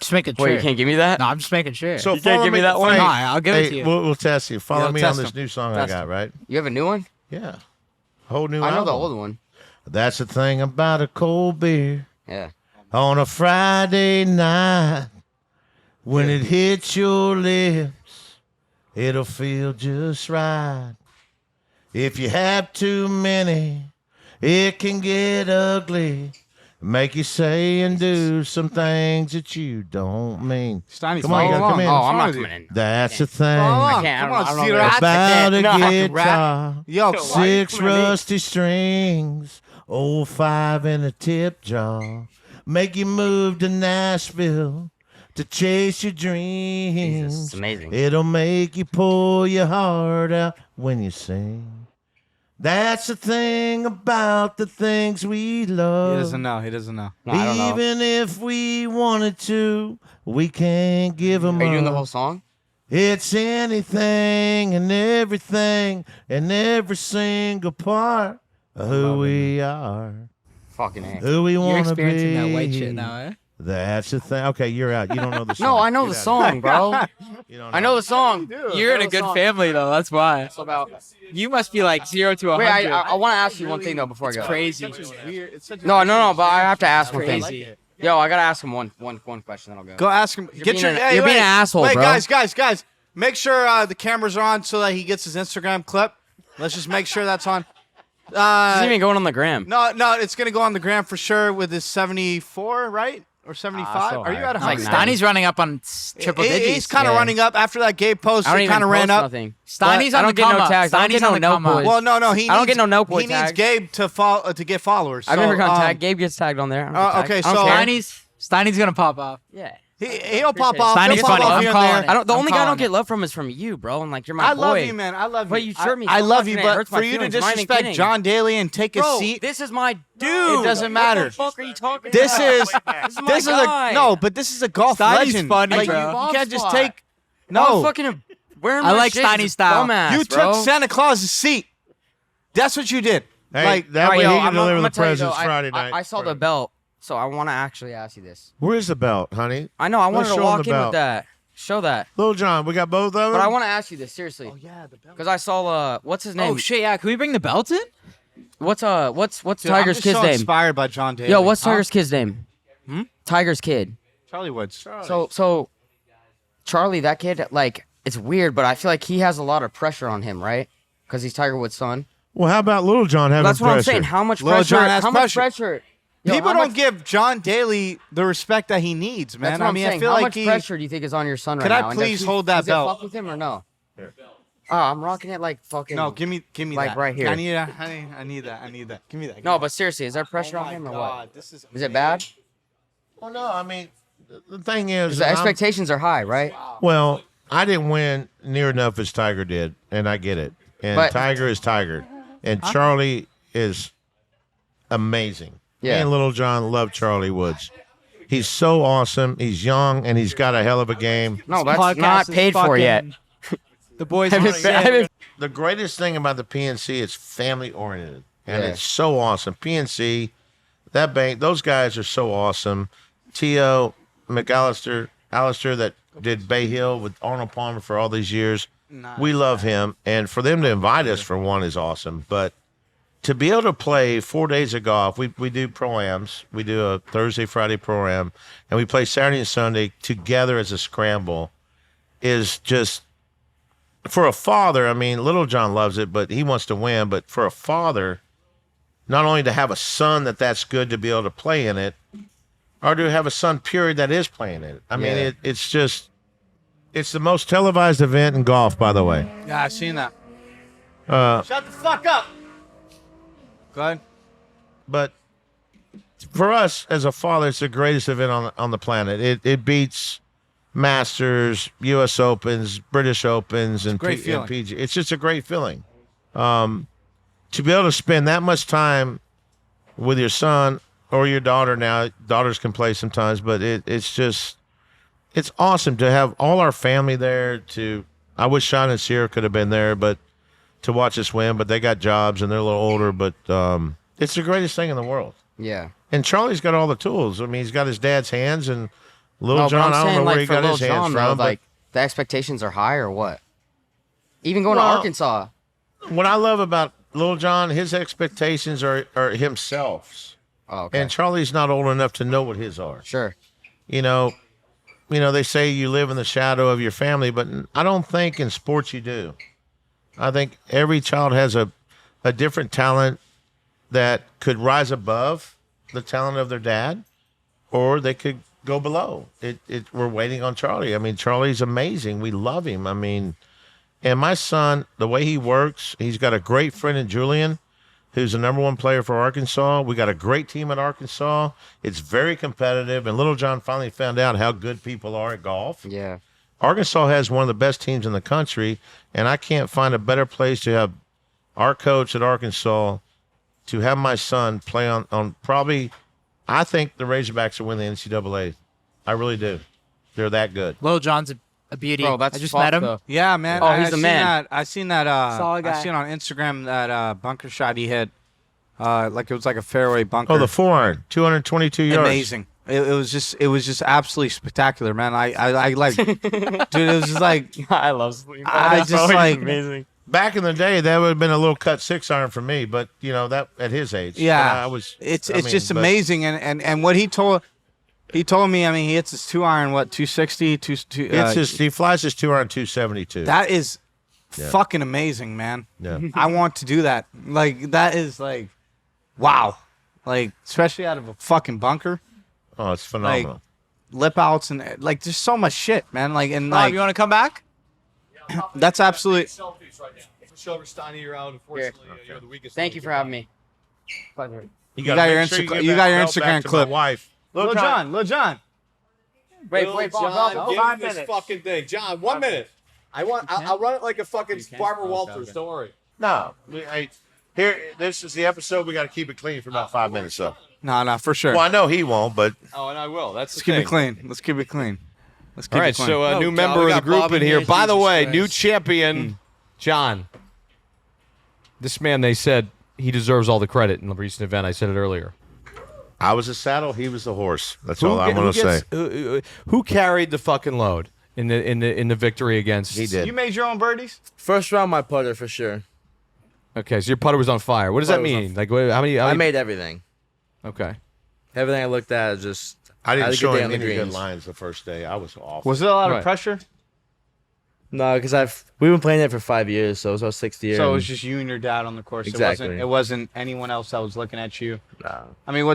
Just making sure. Wait, you can't give me that? No, I'm just making sure. So You can't follow give me that one? No, I'll give it to you. We'll test you. Follow Yeah, me on test this him. new song Test I got, right? You have a new one? Yeah. Whole new I know album. the old one. That's the thing about a cold beer Yeah. on a Friday night. When it hits your lips, it'll feel just right. If you have too many, it can get ugly. Make you say and do some things that you don't mean. Steiny's Come on, you following gotta come in. Oh, I'm not What's wrong coming in. That's the thing I can't. Come I on, don't know Cedar. that. about a No, I can guitar. Yo, Six rusty strings, old five in a tip jar. Make you move to Nashville to chase your dreams. Jesus, it's amazing. It'll make you pull your heart out when you sing. That's the thing about the things we He love. doesn't know. He doesn't know. No, I don't know. Even if we wanted to, we can't give them Are you doing the up. whole song? It's anything and everything and every single part of who we are, Fucking A. who we You're want to be. experiencing that white shit now, eh? That's the thing. Okay, you're out. You don't know the song. No, I know the Get out of song, bro. here. You don't I know the song. You're in a good family though. That's why. It's about. You must be like 0 to 100. Wait, I want to ask you one thing though before I go. Crazy. No, but I have to ask one thing. Crazy. Yo, I gotta ask him one question, then I'll go. Go ask him. You're being an asshole, wait, bro. guys. Make sure the cameras are on so that he gets his Instagram clip. Let's just make sure that's on. This isn't even going on the gram. No, it's gonna go on the gram for sure with his 74, right? Or 75? so Are you high. at It's 100? like Steiny's running up on triple digits. He's kind of Yeah. running up after that Gabe post. I don't It even kind of ran post up. nothing. Steiny's I on don't the get no come up. tags. I don't Steiny's get on no the come boys. up. Well, no. He I don't needs, get no no boy He needs tags. Gabe to follow to get followers. I've never So, gotten tagged. Gabe gets tagged on there. I don't get tagged. okay, I don't so- care. Steiny's gonna pop off. Yeah. he'll pop off. Steiny's He'll pop funny. off I'm here and calling there. it. I don't. The I'm only guy I calling don't get it. love from is from you, bro. And like you're my I boy. love you, man. I love you. But you hurt me I so love much you, and it but hurts my for you to feelings. I'm not even disrespect kidding. John Daly and take Bro, a seat, this is my dude. it doesn't matter. What the fuck are you talking This about? is This is my guy. but this is a golf Steiny's legend. funny, like, bro. You can't just Spot. take. I'm No, fucking wearing I my like shit. Steiny It's style. dumbass, you bro. took Santa Claus's seat. That's what you did. Hey, like that Alright, way yo, he can I'm deliver gonna the tell you, presents though, Friday night. I saw the belt, so I want to actually ask you this. Where's the belt, honey? I know. I wanted Let's to show 'em walk the in belt. with that. Show that. Little John, we got both of them. But I want to ask you this seriously. Oh yeah, the belt. Because I saw what's his name? Oh shit! Yeah, can we bring the belt in? What's Dude, Tiger's I'm just kid's so name? inspired by John Daly. Yo, what's Tiger's kid's name? Tiger's kid. Charlie Woods? So Charlie, that kid, like, it's weird, but I feel like he has a lot of pressure on him, right? Because he's Tiger Woods' son. Well, how about Little John having That's what I'm pressure? saying. How much Lil pressure? Jon has How much pressure? Yo, People how don't much- give John Daly the respect that he needs, man. That's what I I'm mean, saying. I feel How like much pressure do you think is on your son right Could I now? And does please he- hold that does it belt? fuck with him or no? Oh, I'm rocking it like fucking. No, give me Like that. right here. I need that. I need that. Give me that. No, but seriously, is there pressure on him or what? Is it bad? Well, no, I mean, the thing is, Because the expectations are high, right? well, I didn't win near enough as Tiger did, and I get it. And But- Tiger is Tiger, and Charlie is amazing. Yeah. Me and Little John love Charlie Woods. He's so awesome. He's young, and he's got a hell of a game. No, that's Podcast not is paid for yet. The boys. I wanna haven't- see I it. haven't- The greatest thing about the PNC is family oriented, and Yeah. it's so awesome. PNC, that bank, those guys are so awesome. T.O. McAllister, Alistair, that did Bay Hill with Arnold Palmer for all these years. We love him, and for them to invite us for one is awesome. But to be able to play 4 days of golf, we do pro-ams. We do a Thursday, Friday pro-am, and we play Saturday and Sunday together as a scramble is just, for a father, I mean, Little John loves it, but he wants to win. But for a father, not only to have a son that's good to be able to play in it, or to have a son, period, that is playing in it. I mean, Yeah. it's just, it's the most televised event in golf, by the way. Yeah, I've seen that. Uh, Shut the fuck up. Go ahead. But for us as a father, it's the greatest event on the planet. It beats Masters, U.S. Opens, British Opens, and great feeling. PG. It's just a great feeling. To be able to spend that much time with your son or your daughter now. Daughters can play sometimes, but it's awesome to have all our family there. I wish Sean and Sierra could have been there, but to watch us win. But they got jobs and they're a little older. But it's the greatest thing in the world. Yeah. And Charlie's got all the tools. I mean, he's got his dad's hands, and Lil No, Jon, but I I'm don't saying, know where like, he for got Lil his hands Jon, from. though, but like, the expectations are high or what? Even going to Well, Arkansas. what I love about Lil Jon, his expectations are himself. Oh, okay. And Charlie's not old enough to know what his are. Sure. You know, they say you live in the shadow of your family, but I don't think in sports you do. I think every child has a different talent that could rise above the talent of their dad, or they could go below. We're waiting on Charlie. I mean, Charlie's amazing. We love him. I mean, and my son, the way he works, he's got a great friend in Julian, who's the #1 player for Arkansas. We got a great team at Arkansas. It's very competitive, and Little John finally found out how good people are at golf. Yeah. Arkansas has one of the best teams in the country, and I can't find a better place to have our coach at Arkansas to have my son play on probably, I think the Razorbacks will win the NCAA. I really do. They're that good. Lil Jon's a beauty. Bro, that's I just fucked met him. up. Yeah, man. Oh, he's the man. I seen that. Solid guy. I seen on Instagram that bunker shot he hit. Like it was like a fairway bunker. Oh, the 4-iron, 222 yards. Amazing. It was just absolutely spectacular, man. I like, dude. It was just like I love sleep. I That's just always like amazing. Back in the day, that would have been a little cut 6-iron for me, but that at his age. yeah. It's just amazing, and what he told me. I mean, he hits his 2-iron 260, He flies his 2-iron 272. that is fucking amazing, man. Yeah. I want to do that. Like that is like, wow. Like especially out of a fucking bunker, Oh, it's phenomenal. lip outs and like there's so much shit, man. Like and Rob, like you want to come back? that's absolutely. Selfies right now. Michelle Rustani, you're out. Unfortunately, you're the weakest. Thank you for having me. Pleasure. You got gotta your make sure Insta- give you that got your belt Instagram back to my clip. wife. Lil Jon. Wait, Lil wait, Jon, Bob, give 5 him this minutes. fucking thing. John, 1 minute. I'll run it like a fucking Barbara Walters. Don't worry. No, this is the episode. We got to keep it clean for about 5 minutes, though. No, for sure. Well, I know he won't, but Oh, and I will. That's Let's the keep thing. it clean. Let's keep it clean. Let's keep All it right, clean. so a new God, member we of the got group Bob in in here. here. By the Jesus way, Christ. new champion, John. This man, they said he deserves all the credit in the recent event. I said it earlier. I was the saddle, he was the horse. That's all I'm going to say. Who carried the fucking load in the victory against? He did. You made your own birdies? First round, my putter for sure. Okay, so your putter was on fire. What does that Putter was on mean? Like, how many? I made everything. Okay. Everything I looked at is just. I had didn't a show good day him on the any good greens. lines the first day. I was awful. Was it a lot Right. of pressure? No, because we've been playing it for 5 years, so it was our 6th year. So it and- was just you and your dad on the course. Exactly. It wasn't anyone else that was looking at you. Nah. I mean,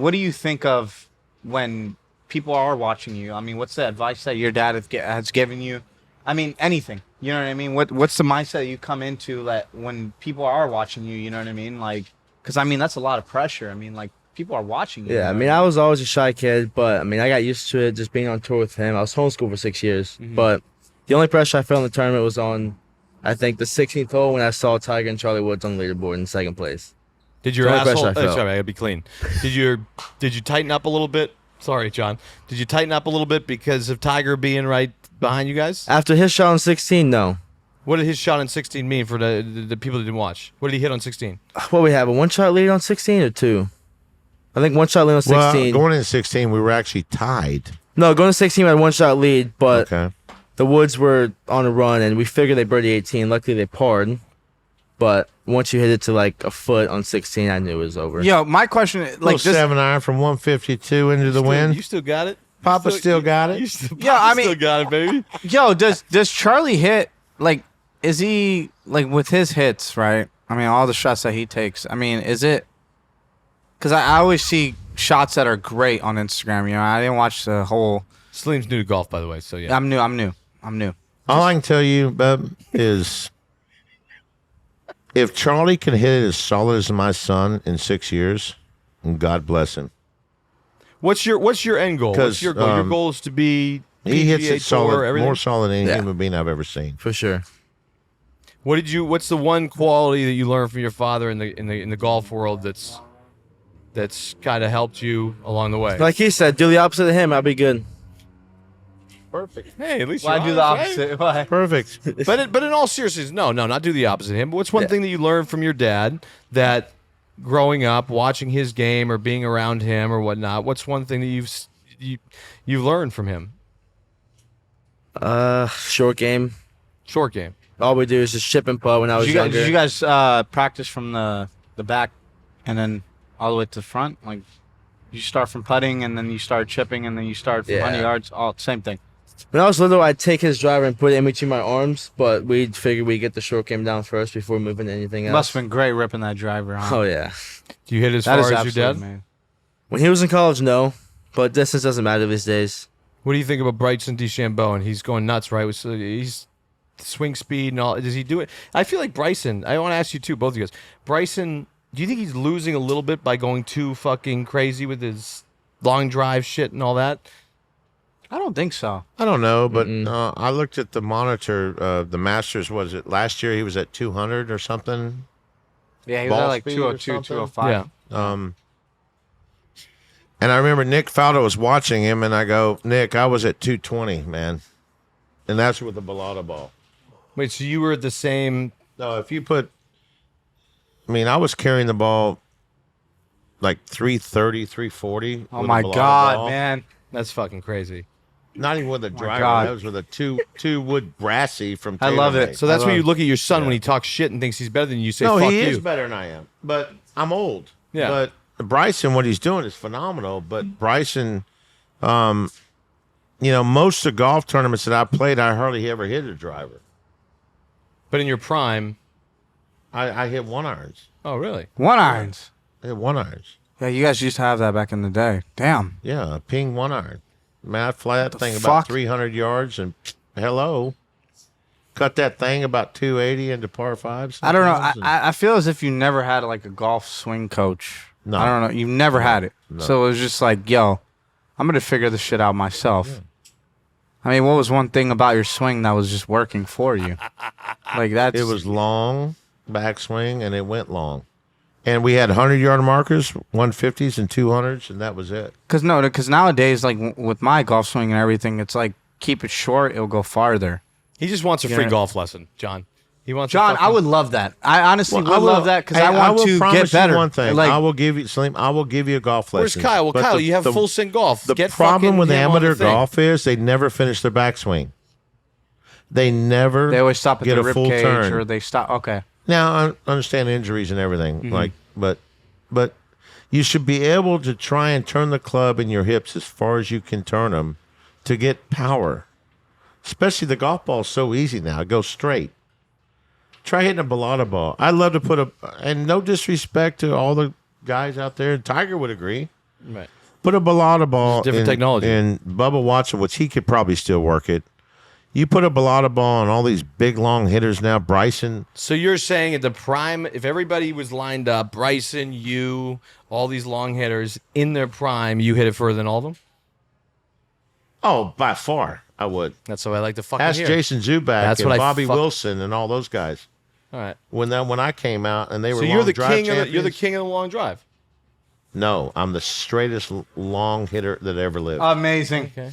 what do you think of when people are watching you? I mean, what's the advice that your dad has given you? I mean, anything. You know what I mean? What's the mindset you come into that when people are watching you? You know what I mean? Like, because I mean that's a lot of pressure. I mean, like people are watching you. Yeah, I mean, I was always a shy kid, but I mean, I got used to it just being on tour with him. I was homeschooled for 6 years, but the only pressure I felt in the tournament was on, I think, the 16th hole when I saw Tiger and Charlie Woods on the leaderboard in second place. Did your The only asshole? pressure I felt. Sorry, I gotta be clean. Did you tighten up a little bit? Sorry, John. Did you tighten up a little bit because of Tiger being right behind you guys? After his shot on 16, no. What did his shot on 16 mean for the people that didn't watch? What did he hit on 16? What we have, a one-shot lead on 16 or two? I think one-shot lead on 16. Well, going into 16, we were actually tied. No, going to 16, we had a one-shot lead, but Okay. the Woods were on a run, and we figured they birdie 18. Luckily, they parred. But once you hit it to like a foot on 16, I knew it was over. Yo, my question, Like like this. 7-iron from 152 into the wind. You still got it? Papa still got it. Yeah, I mean- still got it, baby. Yo, does Charlie hit like? Is he like with his hits? Right. I mean, all the shots that he takes. I mean, is it? Because I always see shots that are great on Instagram. You know, I didn't watch the whole. Salim's new to golf, by the way. So yeah. I'm new. All I can tell you, Bub, is if Charlie can hit it as solid as my son in 6 years, God bless him. What's your end goal? What's your goal? Your goal is to be he hits PGA it solid, Tour, everything? more solid than any human being I've ever seen. For sure. What's the one quality that you learned from your father in the golf world that's kind of helped you along the way? Like he said, do the opposite of him. I'll be good. Perfect. Hey, at least Why you're do the honest, right? opposite? Why? Perfect. But in all seriousness, no, not do the opposite of him. But what's one thing that you learned from your dad that growing up, watching his game or being around him or whatnot? What's one thing that you've learned from him? Short game. Short game. All we do is just chip and putt when I was younger. Did you guys practice from the back and then all the way to the front? Like, you start from putting and then you start chipping and then you start from 100 yards. All same thing. When I was little, I'd take his driver and put it in between my arms, but we'd figure we'd get the short game down first before moving to anything else. Must have been great ripping that driver. Huh? Oh, yeah. Do you hit as That far is as your dad? man. When he was in college, no. But distance doesn't matter these days. What do you think about Bryson DeChambeau? And he's going nuts, right? He's swing speed and all. Does he do it? I feel like Bryson. I want to ask you too, both of you guys. Bryson, do you think he's losing a little bit by going too fucking crazy with his long drive shit and all that? I don't think so. I don't know, but I looked at the monitor. The Masters, was it last year? He was at 200 or something. Yeah, he was Ball at like speed or 202, something? 205. Yeah. And I remember Nick Faldo was watching him, and I go, Nick, I was at 220, man. And that's with the Balata ball. Wait, so you were at the same? No, if you put, I mean, I was carrying the ball like 330, 340. Oh with my a Balata God, ball. man. That's fucking crazy. Not even with a driver. God. That was with a two wood brassy from I love it. TaylorMade. So that's I when you love- look at your son when he talks shit and thinks he's better than you. Say, No, fuck he you. is better than I am. But I'm old. Yeah. But Bryson, what he's doing is phenomenal. But Bryson, most of the golf tournaments that I played, I hardly ever hit a driver. But in your prime, I hit one irons. oh really? One irons. I hit one irons. Yeah, you guys used to have that back in the day. Damn. Yeah, a ping one iron. Man, I'd fly that The thing fuck? about 300 yards and hello. Cut that thing about 280 into par fives. I don't know. sometimes, and- I feel as if you never had like a golf swing coach. No. I don't know. You've never had it. No. So it was just like, yo, I'm going to figure this shit out myself. I mean, what was one thing about your swing that was just working for you? Like that's It was long backswing, and it went long. And we had 100-yard markers, 150s and 200s, and that was it. because nowadays, like with my golf swing and everything, it's like keep it short, it'll go farther. He just wants a free Yeah. golf lesson, John. He wants. John, I would love that. I honestly would love that because I want to get better. One thing, Like, I will give you, Slim. I will give you a golf Where's lesson. Kyle? Well, But Kyle, you have full sing golf. The Get problem fucking with him on the amateur thing. golf is they never finish their backswing. They never. they always stop at get the a rib full cage turn. or they stop. Okay. Now I understand injuries and everything, Mm-hmm. but you should be able to try and turn the club in your hips as far as you can turn them to get power. Especially the golf ball is so easy now; it goes straight. Try hitting a Balata ball. I'd love to put and no disrespect to all the guys out there. Tiger would agree. Right. Put a Balata ball different in, technology. in Bubba Watson, which he could probably still work it. You put a Balata ball on all these big long hitters now. Bryson, So you're saying at the prime, if everybody was lined up, Bryson, you, all these long hitters in their prime, you hit it further than all of them? oh, by far, I would. That's what I like to fucking Ask hear. Jason Zuback That's and what I Bobby fuck- Wilson and all those guys. All right. When I came out and they were So you're long the drive king. You're the champions. king of the long drive. No, I'm the straightest long hitter that ever lived. Amazing. Okay.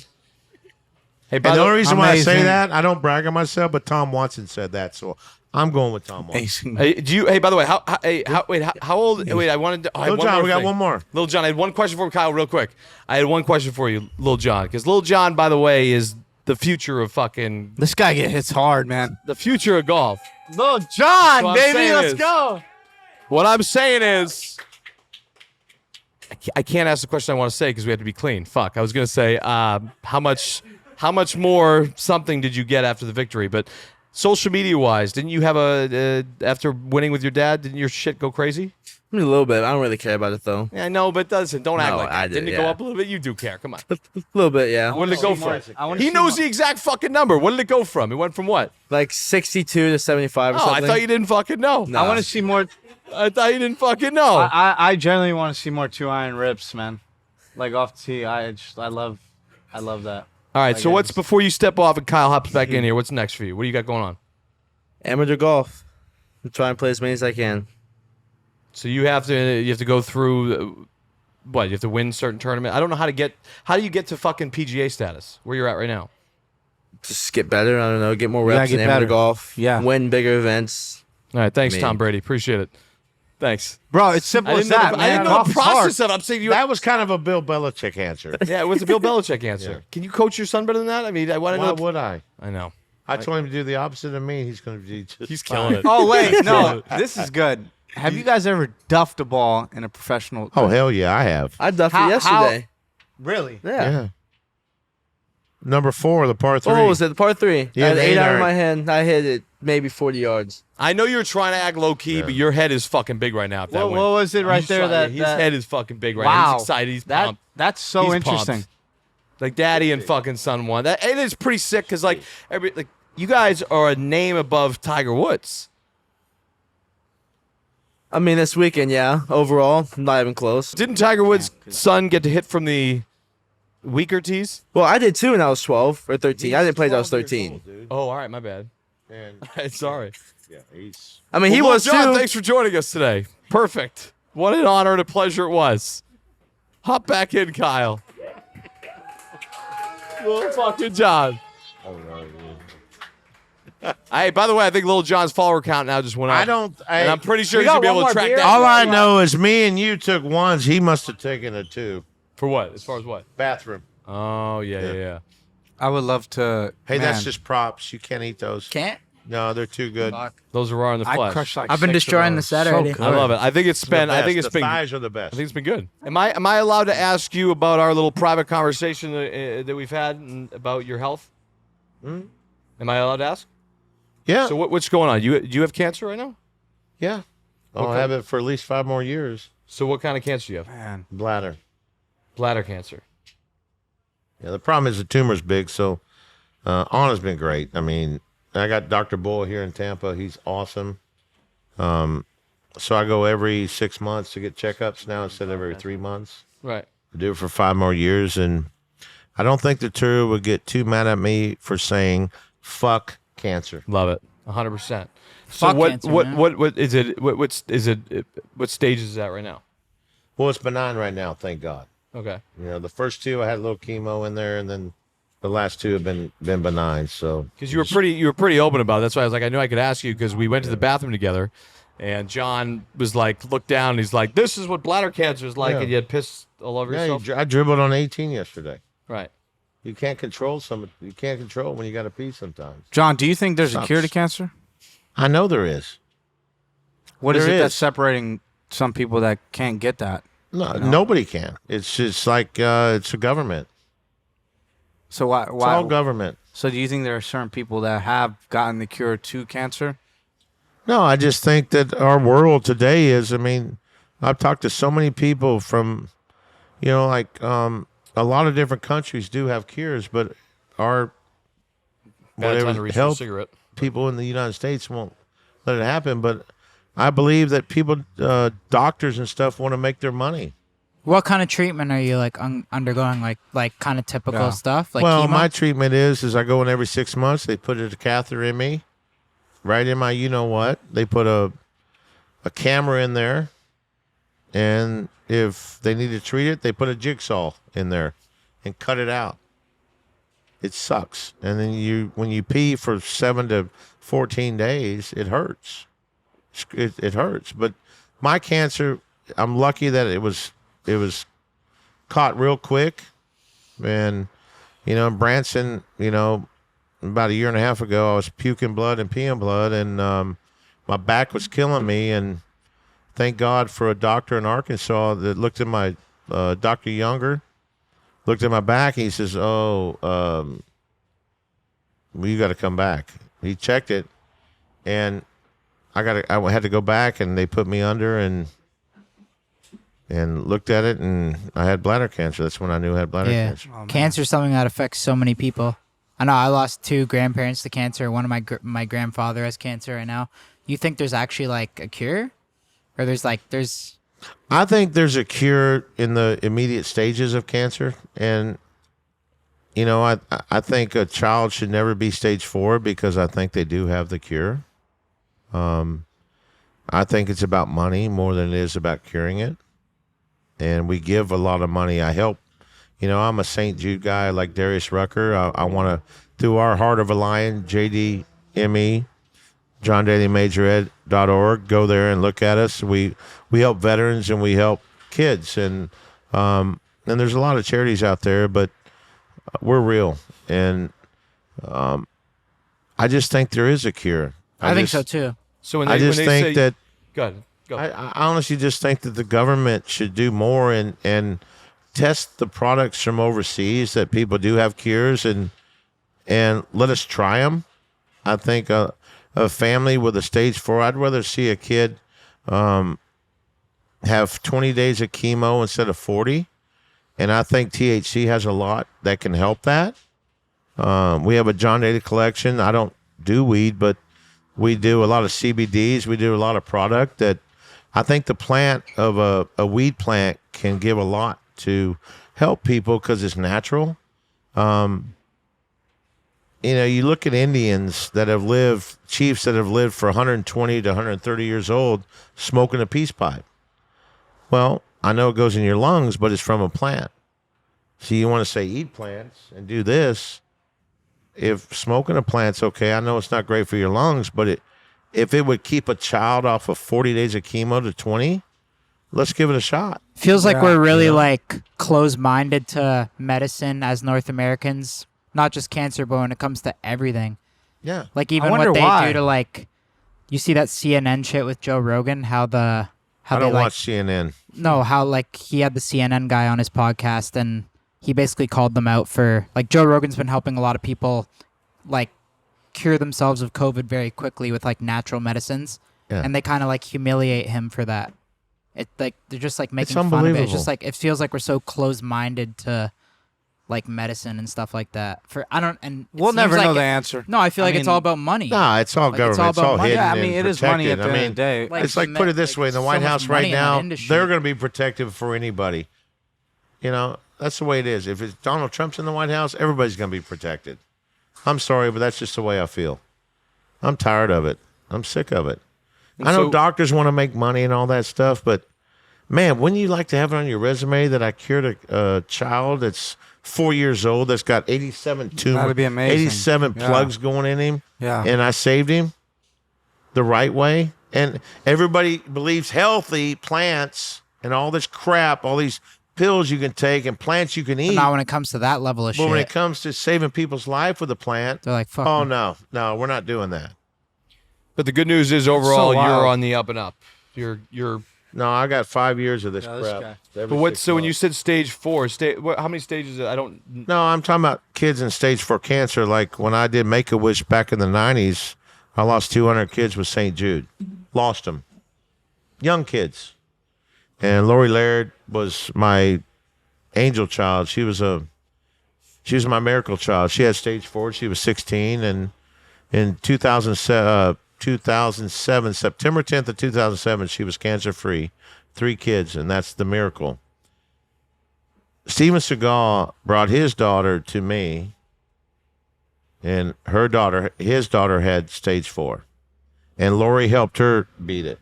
Hey, and the only reason why I say amazing. that, I don't brag on myself, but Tom Watson said that, so I'm going with Tom Watson. Amazing. Hey, do you? Hey, by the way, how old? Wait, I wanted to. I had Lil one John, more we got thing. one more. Lil John, I had one question for Kyle, real quick. I had one question for you, Lil John, because Lil John, by the way, is the future of fucking This guy hits hard, man. the future of golf. Little John, So I'm baby, saying let's is- go. What I'm saying is, I can't ask the question I want to say because we have to be clean. Fuck, I was gonna say how much more something did you get after the victory? But social media wise, didn't you have after winning with your dad? Didn't your shit go crazy? I mean, a little bit. I don't really care about it though. Yeah, I know, but don't act No, like that. I did, Didn't it go yeah. up a little bit? You do care. Come on. A little bit, yeah. What did it go from? I wanna He see knows more- the exact fucking number. What did it go from? It went from what? Like 62 to 75 or Oh, I something. thought you didn't fucking know. No. I want to see more. I thought you didn't fucking know. I generally want to see more 2-iron rips, man. Like off the tee. I love that. All right, so Like, what's before you step off and Kyle hops back in here? What's next for you? What do you got going on? Amateur golf. I'm trying to play as many as I can. So you have to go through what? You have to win certain tournament. I don't know how do you get to fucking PGA status where you're at right now? Just get better. I don't know. Get more Yeah, reps in get amateur better. golf. Yeah. Win bigger events. All right, thanks, Man. Tom Brady. Appreciate it. Thanks. Bro, it's simple I as didn't know that, the, man. I didn't know Golf the is hard. process of it. I'm saying you. That was kind of a Bill Belichick answer. Yeah, it was a Bill Belichick answer. Yeah. Can you coach your son better than that? I mean, I want to Why know. would I? I know. I told him to do the opposite of me. He's going to do just He's fine. killing it. Oh wait, no, this is good. Have you guys ever duffed a ball in a professional? Oh, hell yeah, I have. I duffed How- it yesterday. Really? Yeah. Number 4, the par 3. Oh, was it the par 3? Yeah, I had the 8 8 iron iron. in my hand. I hit it maybe 40 yards. I know you're trying to act low key, but your head is fucking big right now. If that What, win. what was it right He's there? trying- That his that- head is fucking big right now. Wow. He's excited. He's that pumped. that's so He's interesting. pumped. Like daddy and fucking son won. That it is pretty sick because like you guys are a name above Tiger Woods. I mean, this weekend, yeah. Overall, not even close. Didn't Tiger Woods' son get to hit from the weaker tees? Well, I did too when I was 12 or 13. I didn't play till I was 13. Oh, all right, my bad. And Sorry. yeah, he's I mean, he Well, was John, too. thanks for joining us today. Perfect. What an honor and a pleasure it was. Hop back in, Kyle. Little fucking John. Hey, by the way, I think Little John's follower count now just went up. And I'm pretty sure We he's gonna got be one able to more track beer. down. all I know is me and you took ones. He must have taken a 2. For what? As far as what? Bathroom. Oh yeah. I would love to. Hey, man, that's just props. You can't eat those. Can't. No, they're too good. Those are raw in the I flesh. crushed like I've been 6 of destroying the those. set So already. good. I love it. I think it's been. The I think best. it's the been. thighs are the best. I think it's been good. Am I allowed to ask you about our little private conversation that we've had and about your health? Am I allowed to ask? Yeah. So what's going on? Do you have cancer right now? Yeah. I'll Okay. have it for at least 5 more years. So what kind of cancer do you have? Man, Bladder. Bladder cancer. Yeah, the problem is the tumor's big, so Anna's been great. I mean, I got Dr. Bull here in Tampa. He's awesome. So I go every 6 months to get checkups now instead of every 3 months. Right. I do it for 5 more years, and I don't think the tour would get too mad at me for saying fuck cancer. Love it. 100%. So Fuck what cancer, what, man. what is it? What stage is that right now? Well, it's benign right now, thank God. Okay. You know, the first 2 I had a little chemo in there, and then the last 2 have been benign. So Because you were pretty open about it. That's why I was like, I knew I could ask you because we went to the bathroom together, and John was like, looked down, and he's like, "This is what bladder cancer is like," Yeah. and you had piss all over yeah, yourself. I dribbled on 18 yesterday. Right. You can't control You can't control when you got to pee sometimes. John, do you think there's a Sucks. cure to cancer? I know there is. What is There it that's is. separating some people that can't get that? No, nobody can. It's just like it's a government. So why? It's all Why? government. So do you think there are certain people that have gotten the cure to cancer? No, I just think that our world today is. I mean, I've talked to so many people from, like a lot of different countries do have cures, but our Bad time to whatever reach for a health cigarette. people in the United States won't let it happen. But I believe that people, doctors and stuff, want to make their money. What kind of treatment are you like undergoing? Like kind of typical Yeah. stuff? Like Well, chemo? my treatment is I go in every 6 months. They put a catheter in me, right in my what. They put a camera in there, and if they need to treat it, they put a jigsaw in there and cut it out. It sucks. And then when you pee for 7 to 14 days, it hurts. It hurts. But my cancer, I'm lucky that it was caught real quick. And, in Branson, about a year and a half ago, I was puking blood and peeing blood, and my back was killing me. And thank God for a doctor in Arkansas that looked at my, Dr. Younger, looked at my back. He says, well, you got to come back. He checked it, and I had to go back, and they put me under, and and looked at it, and I had bladder cancer. That's when I knew I had bladder Yeah. cancer. Cancer is something that affects so many people. I know I lost 2 grandparents to cancer. One of my grandfather has cancer right now. You think there's actually like a cure? Or there's I think there's a cure in the immediate stages of cancer, and I think a child should never be stage 4 because I think they do have the cure. I think it's about money more than it is about curing it, and we give a lot of money. I help. I'm a St. Jude guy like Darius Rucker. I want to, through our Heart of a Lion, JDME, JohnDalyMajorEd.org, go there and look at us. We help veterans and we help kids, and there's a lot of charities out there, but we're real, and I just think there is a cure. I think so too. So when I they, just when they think say, that go ahead. Go. I honestly just think that the government should do more and test the products from overseas that people do have cures and let us try them. I think a family with a stage 4, I'd rather see a kid have 20 days of chemo instead of 40. And I think THC has a lot that can help that. We have a John Daly collection. I don't do weed, but we do a lot of CBDs. We do a lot of product that I think the plant of a weed plant can give a lot to help people because it's natural. You look at Indians that have lived, chiefs that have lived for 120 to 130 years old smoking a peace pipe. Well, I know it goes in your lungs, but it's from a plant. So you want to say eat plants and do this. If smoking a plant's okay, I know it's not great for your lungs, but if it would keep a child off of 40 days of chemo to 20, let's give it a shot. Feels like we're really like closed-minded to medicine as North Americans, not just cancer, but when it comes to everything. Yeah. Like even wonder what they why. do to like, you see that CNN shit with Joe Rogan, how I they don't like, watch CNN. no, how like he had the CNN guy on his podcast and he basically called them out for like Joe Rogan's been helping a lot of people like cure themselves of COVID very quickly with like natural medicines. Yeah. And they kind of like humiliate him for that. It like they're just like making It's fun of it. It's unbelievable. just like it feels like we're so closed-minded to like medicine and stuff like that. We'll never know the answer. No, I feel like it's mean, all about money. No, it's all Like, government. it's all It's all about money. hidden Yeah, I mean, and it is money at protected. the end of the day. Like, It's like, put it this way, in the so White much House right money in that now, industry. they're going to be protective for anybody. That's the way it is. If it's Donald Trump's in the White House, everybody's going to be protected. I'm sorry, but that's just the way I feel. I'm tired of it. I'm sick of it. I know so- doctors want to make money and all that stuff, but man, wouldn't you like to have it on your resume that I cured a child that's 4 years old that's got 87 tumors, That'd be amazing. 87 Yeah. plugs going in him, Yeah. and I saved him the right way? And everybody believes healthy plants and all this crap, all these pills you can take and plants you can But eat. not when it comes to that level of But shit. when it comes to saving people's life with a plant, They're like, fuck. oh me. no, we're not doing that. But the good news is overall wild. you're on the up and up. You're. No, I got 5 years of this Yeah, this crap. guy. Every But what? 6 So when you months. said stage 4, how many stages? I don't. No, I'm talking about kids in stage 4 cancer. Like when I did Make-A-Wish back in the 90s, I lost 200 kids with St. Jude. Lost them. Young kids. And Lori Laird was my angel child. She was my miracle child. She had stage 4. She was 16. And in 2007, September 10th of 2007, she was cancer-free. 3 kids, and that's the miracle. Steven Seagal brought his daughter to me, and his daughter had stage 4. And Lori helped her beat it.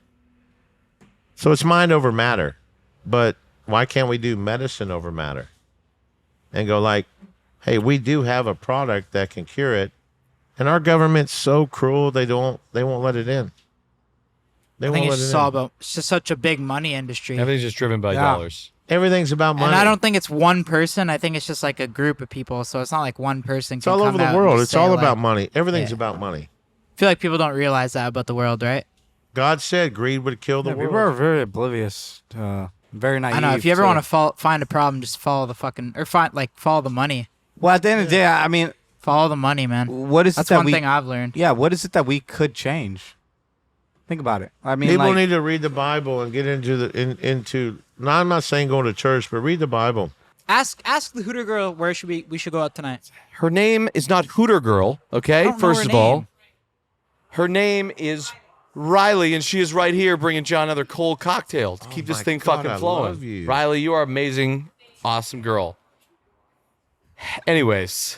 So it's mind over matter. But why can't we do medicine over matter? And go like, hey, we do have a product that can cure it. And our government's so cruel, they won't let it in. They I think won't it's let just it all in. about it's just such a big money industry. Everything's just driven by Yeah. dollars. Everything's about money. And I don't think it's one person. I think it's just like a group of people. So it's not like one person. It's all over the world. It's all about money. Everything's Yeah. about money. I feel like people don't realize that about the world, right? God said greed would kill the Yeah, world. people are very oblivious. Very naive. I know. If you ever to- want to find a problem, just follow the fucking follow the money. Well, at the end of the day, I mean, Follow the money, man. what is That's it that one we? thing I've learned. Yeah, what is it that we could change? Think about it. I mean, People like, need to read the Bible and get into No, I'm not saying going to church, but read the Bible. Ask the Hooter girl where we should go out tonight. Her name is not Hooter Girl, okay? I don't know First her of all, name. her name is Riley, and she is right here bringing John another cold cocktail to keep this my thing God, fucking I flowing. love you. Riley, you are amazing, awesome girl. Anyways,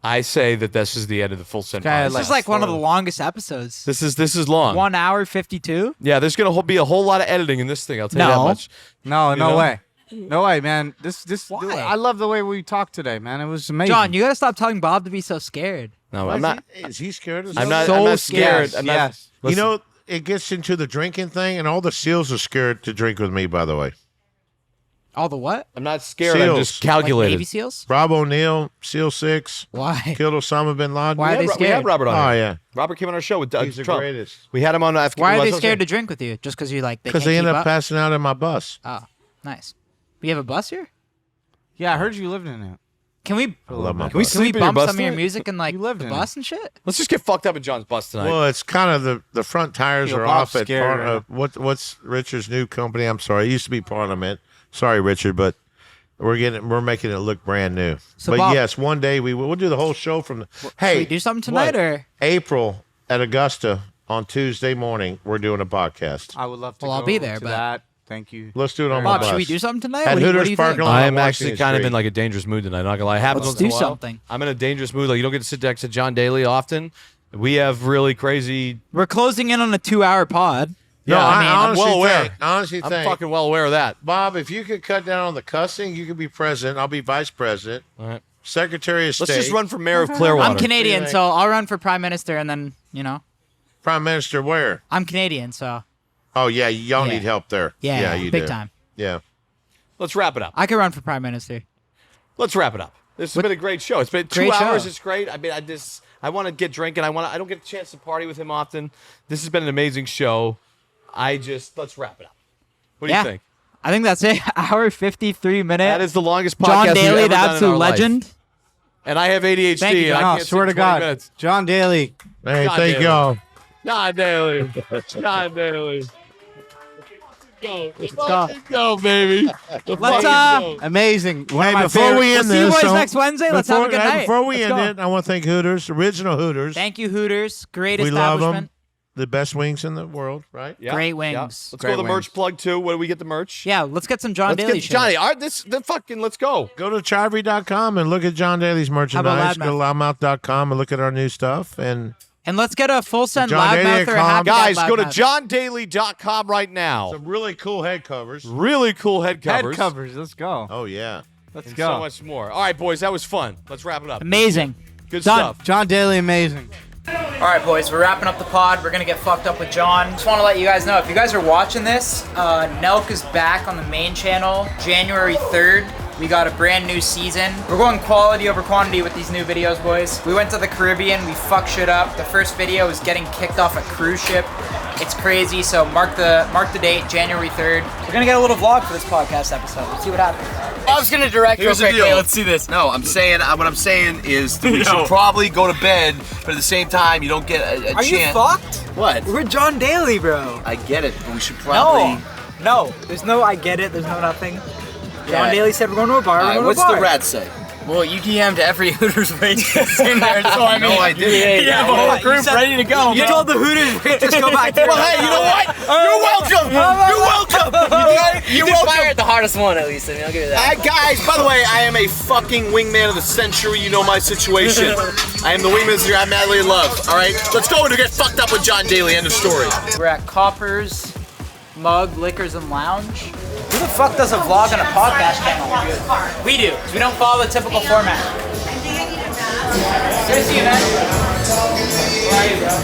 I say that this is the end of the full send. Guy, podcast. This is like one of the longest episodes. This is long. 1 hour 52. Yeah, there's gonna be a whole lot of editing in this thing. I'll tell you that No. much. No, You no know? way. No way, man. This Why? I love the way we talked today, man. It was amazing. John, you gotta stop telling Bob to be so scared. No, Why I'm not. Is he scared of I'm something? not. So I'm not scared. scared. I'm not, Yes. You listen, know, it gets into the drinking thing, and all the SEALs are scared to drink with me, by the way. All the what? I'm not scared. I'm just SEALs. Like calculated. Navy SEAls? Rob O'Neill, SEAL 6, Why? killed Osama bin Laden. Why are they We scared? had Robert on. Oh, here. yeah. Robert came on our show with He's the Trump. greatest. We had him on. Why are they scared to drink with you? Just because you like they Because can't they end keep up passing out in my bus. Oh, nice. We have a bus here. Yeah, I heard you lived in it. Can we I love my Can we bus. can we sleep in your bump bus some of your tonight? music and like You lived the in bus and shit? Let's just get fucked up in John's bus tonight. Well, it's kind of the front tires Yo, are Bob's off at scared right what's Richard's new company? I'm sorry, it used to be Parliament. Sorry, Richard, but we're making it look brand new. So, but Bob- yes, one day we'll do the whole show from. Should Hey, we do something tonight what? or? April at Augusta on Tuesday morning. We're doing a podcast. I would love to Well, I'll go be there, to but- that. Thank you. Let's do it on Very my Bob, bus. should we do something tonight? At What do Hooters you parking think? lot. I am on actually Washington kind of Street. in like a dangerous mood tonight. Not gonna lie, it happens Let's once in do a while. something. I'm in a dangerous mood. Like you don't get to sit next to John Daly often. We have really crazy. We're closing in on a 2-hour pod. No, Yeah, I mean, I'm well aware. Honestly, I'm think, fucking well aware of that. Bob, if you could cut down on the cussing, you could be president. I'll be vice president, All right. Secretary of State. Let's just run for mayor of Clearwater. I'm Canadian, think? so I'll run for prime minister, and then Prime Minister. Where? I'm Canadian, so Oh yeah, y'all Yeah. need help there. yeah, you big do. time. Yeah. Let's wrap it up. I could run for prime minister. Let's wrap it up. This has been a great show. It's been 2 Great hours. show. It's great. I mean, I want to get drinking. I don't get a chance to party with him often. This has been an amazing show. Let's wrap it up. What do Yeah. you think? I think that's it. Hour 53 minute. That is the longest podcast John we've Daly, ever the done in absolute our life. legend. And I have ADHD. Thank you, and I No, can't swear sit to 20 God, minutes. John Daly. Hey, God thank damn it. y'all. John Daly. John Daly. Let's go. Go, baby. Let's Amazing. One Hey, of my before favorite- we end see you this, boys next Wednesday. Let's have a good night. Before we Let's end go. it, I want to thank Hooters, original Hooters. Thank you, Hooters. Great we love establishment. them. The best wings in the world, right? Yeah, Great yeah. wings. Let's Great go to the merch wings. plug too. Where do we get the merch? Yeah, let's get some John Let's Daly get shit. Johnny. All right, let's go. Go to chivery.com and look at John Daly's merchandise. Loudmouth? Go to loudmouth.com and look at our new stuff. And And let's get a full send John Daly loudmouth or a at happy Guys, Dad go to loudmouth. johndaly.com right now. some really cool head covers. Really cool head covers. Head covers. Let's go. Oh, yeah. Let's And go. so much more. All right, boys, that was fun. Let's wrap it up. Amazing. Good Done. stuff. John Daly, amazing. All right, boys, we're wrapping up the pod. We're gonna get fucked up with John. Just want to let you guys know, if you guys are watching this, Nelk is back on the main channel, January 3rd. We got a brand new season. We're going quality over quantity with these new videos, boys. We went to the Caribbean. We fucked shit up. The first video was getting kicked off a cruise ship. It's crazy. So mark the date, January 3rd. We're gonna get a little vlog for this podcast episode. Let's see what happens. I was gonna direct Here's the deal. Let's see this. No, I'm saying what I'm saying is that we should probably go to bed, but at the same time, you don't get a Are chance. you fucked? What? We're John Daly, bro. I get it, but we should probably. No. There's no I get it. There's no nothing. John Yeah. Daly said we're going to a bar. All right, what's the rat say? Well, you DM'd every Hooters waitress in there, so I mean, No, I didn't. you have a whole group ready to go. You told the Hooters just go back to. Well, hey, you know what? You're welcome. You're welcome. You did fire at the hardest one, at least. I mean, I'll give you that. Guys, by the way, I am a fucking wingman of the century. You know my situation. I am the wingman of the century. I'm madly in love. All right, let's go and get fucked up with John Daly. End of story. We're at Copper's Mug Liquors and Lounge. Who the fuck does a vlog on a podcast channel? We do. 'Cause we don't follow the typical format. Good to see you, man. How are you, bro?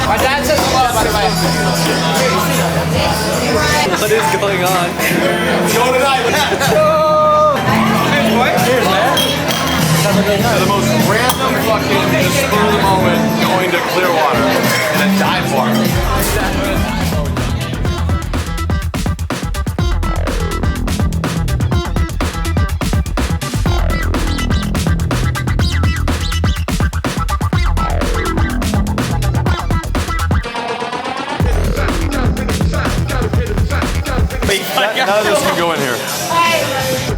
My dad says hello, by the way. What is going on? Go tonight. Cheers, boy. Cheers, man. The most random fucking just spur of the moment going to Clearwater in a dive bar. Wait, None of this can go in here.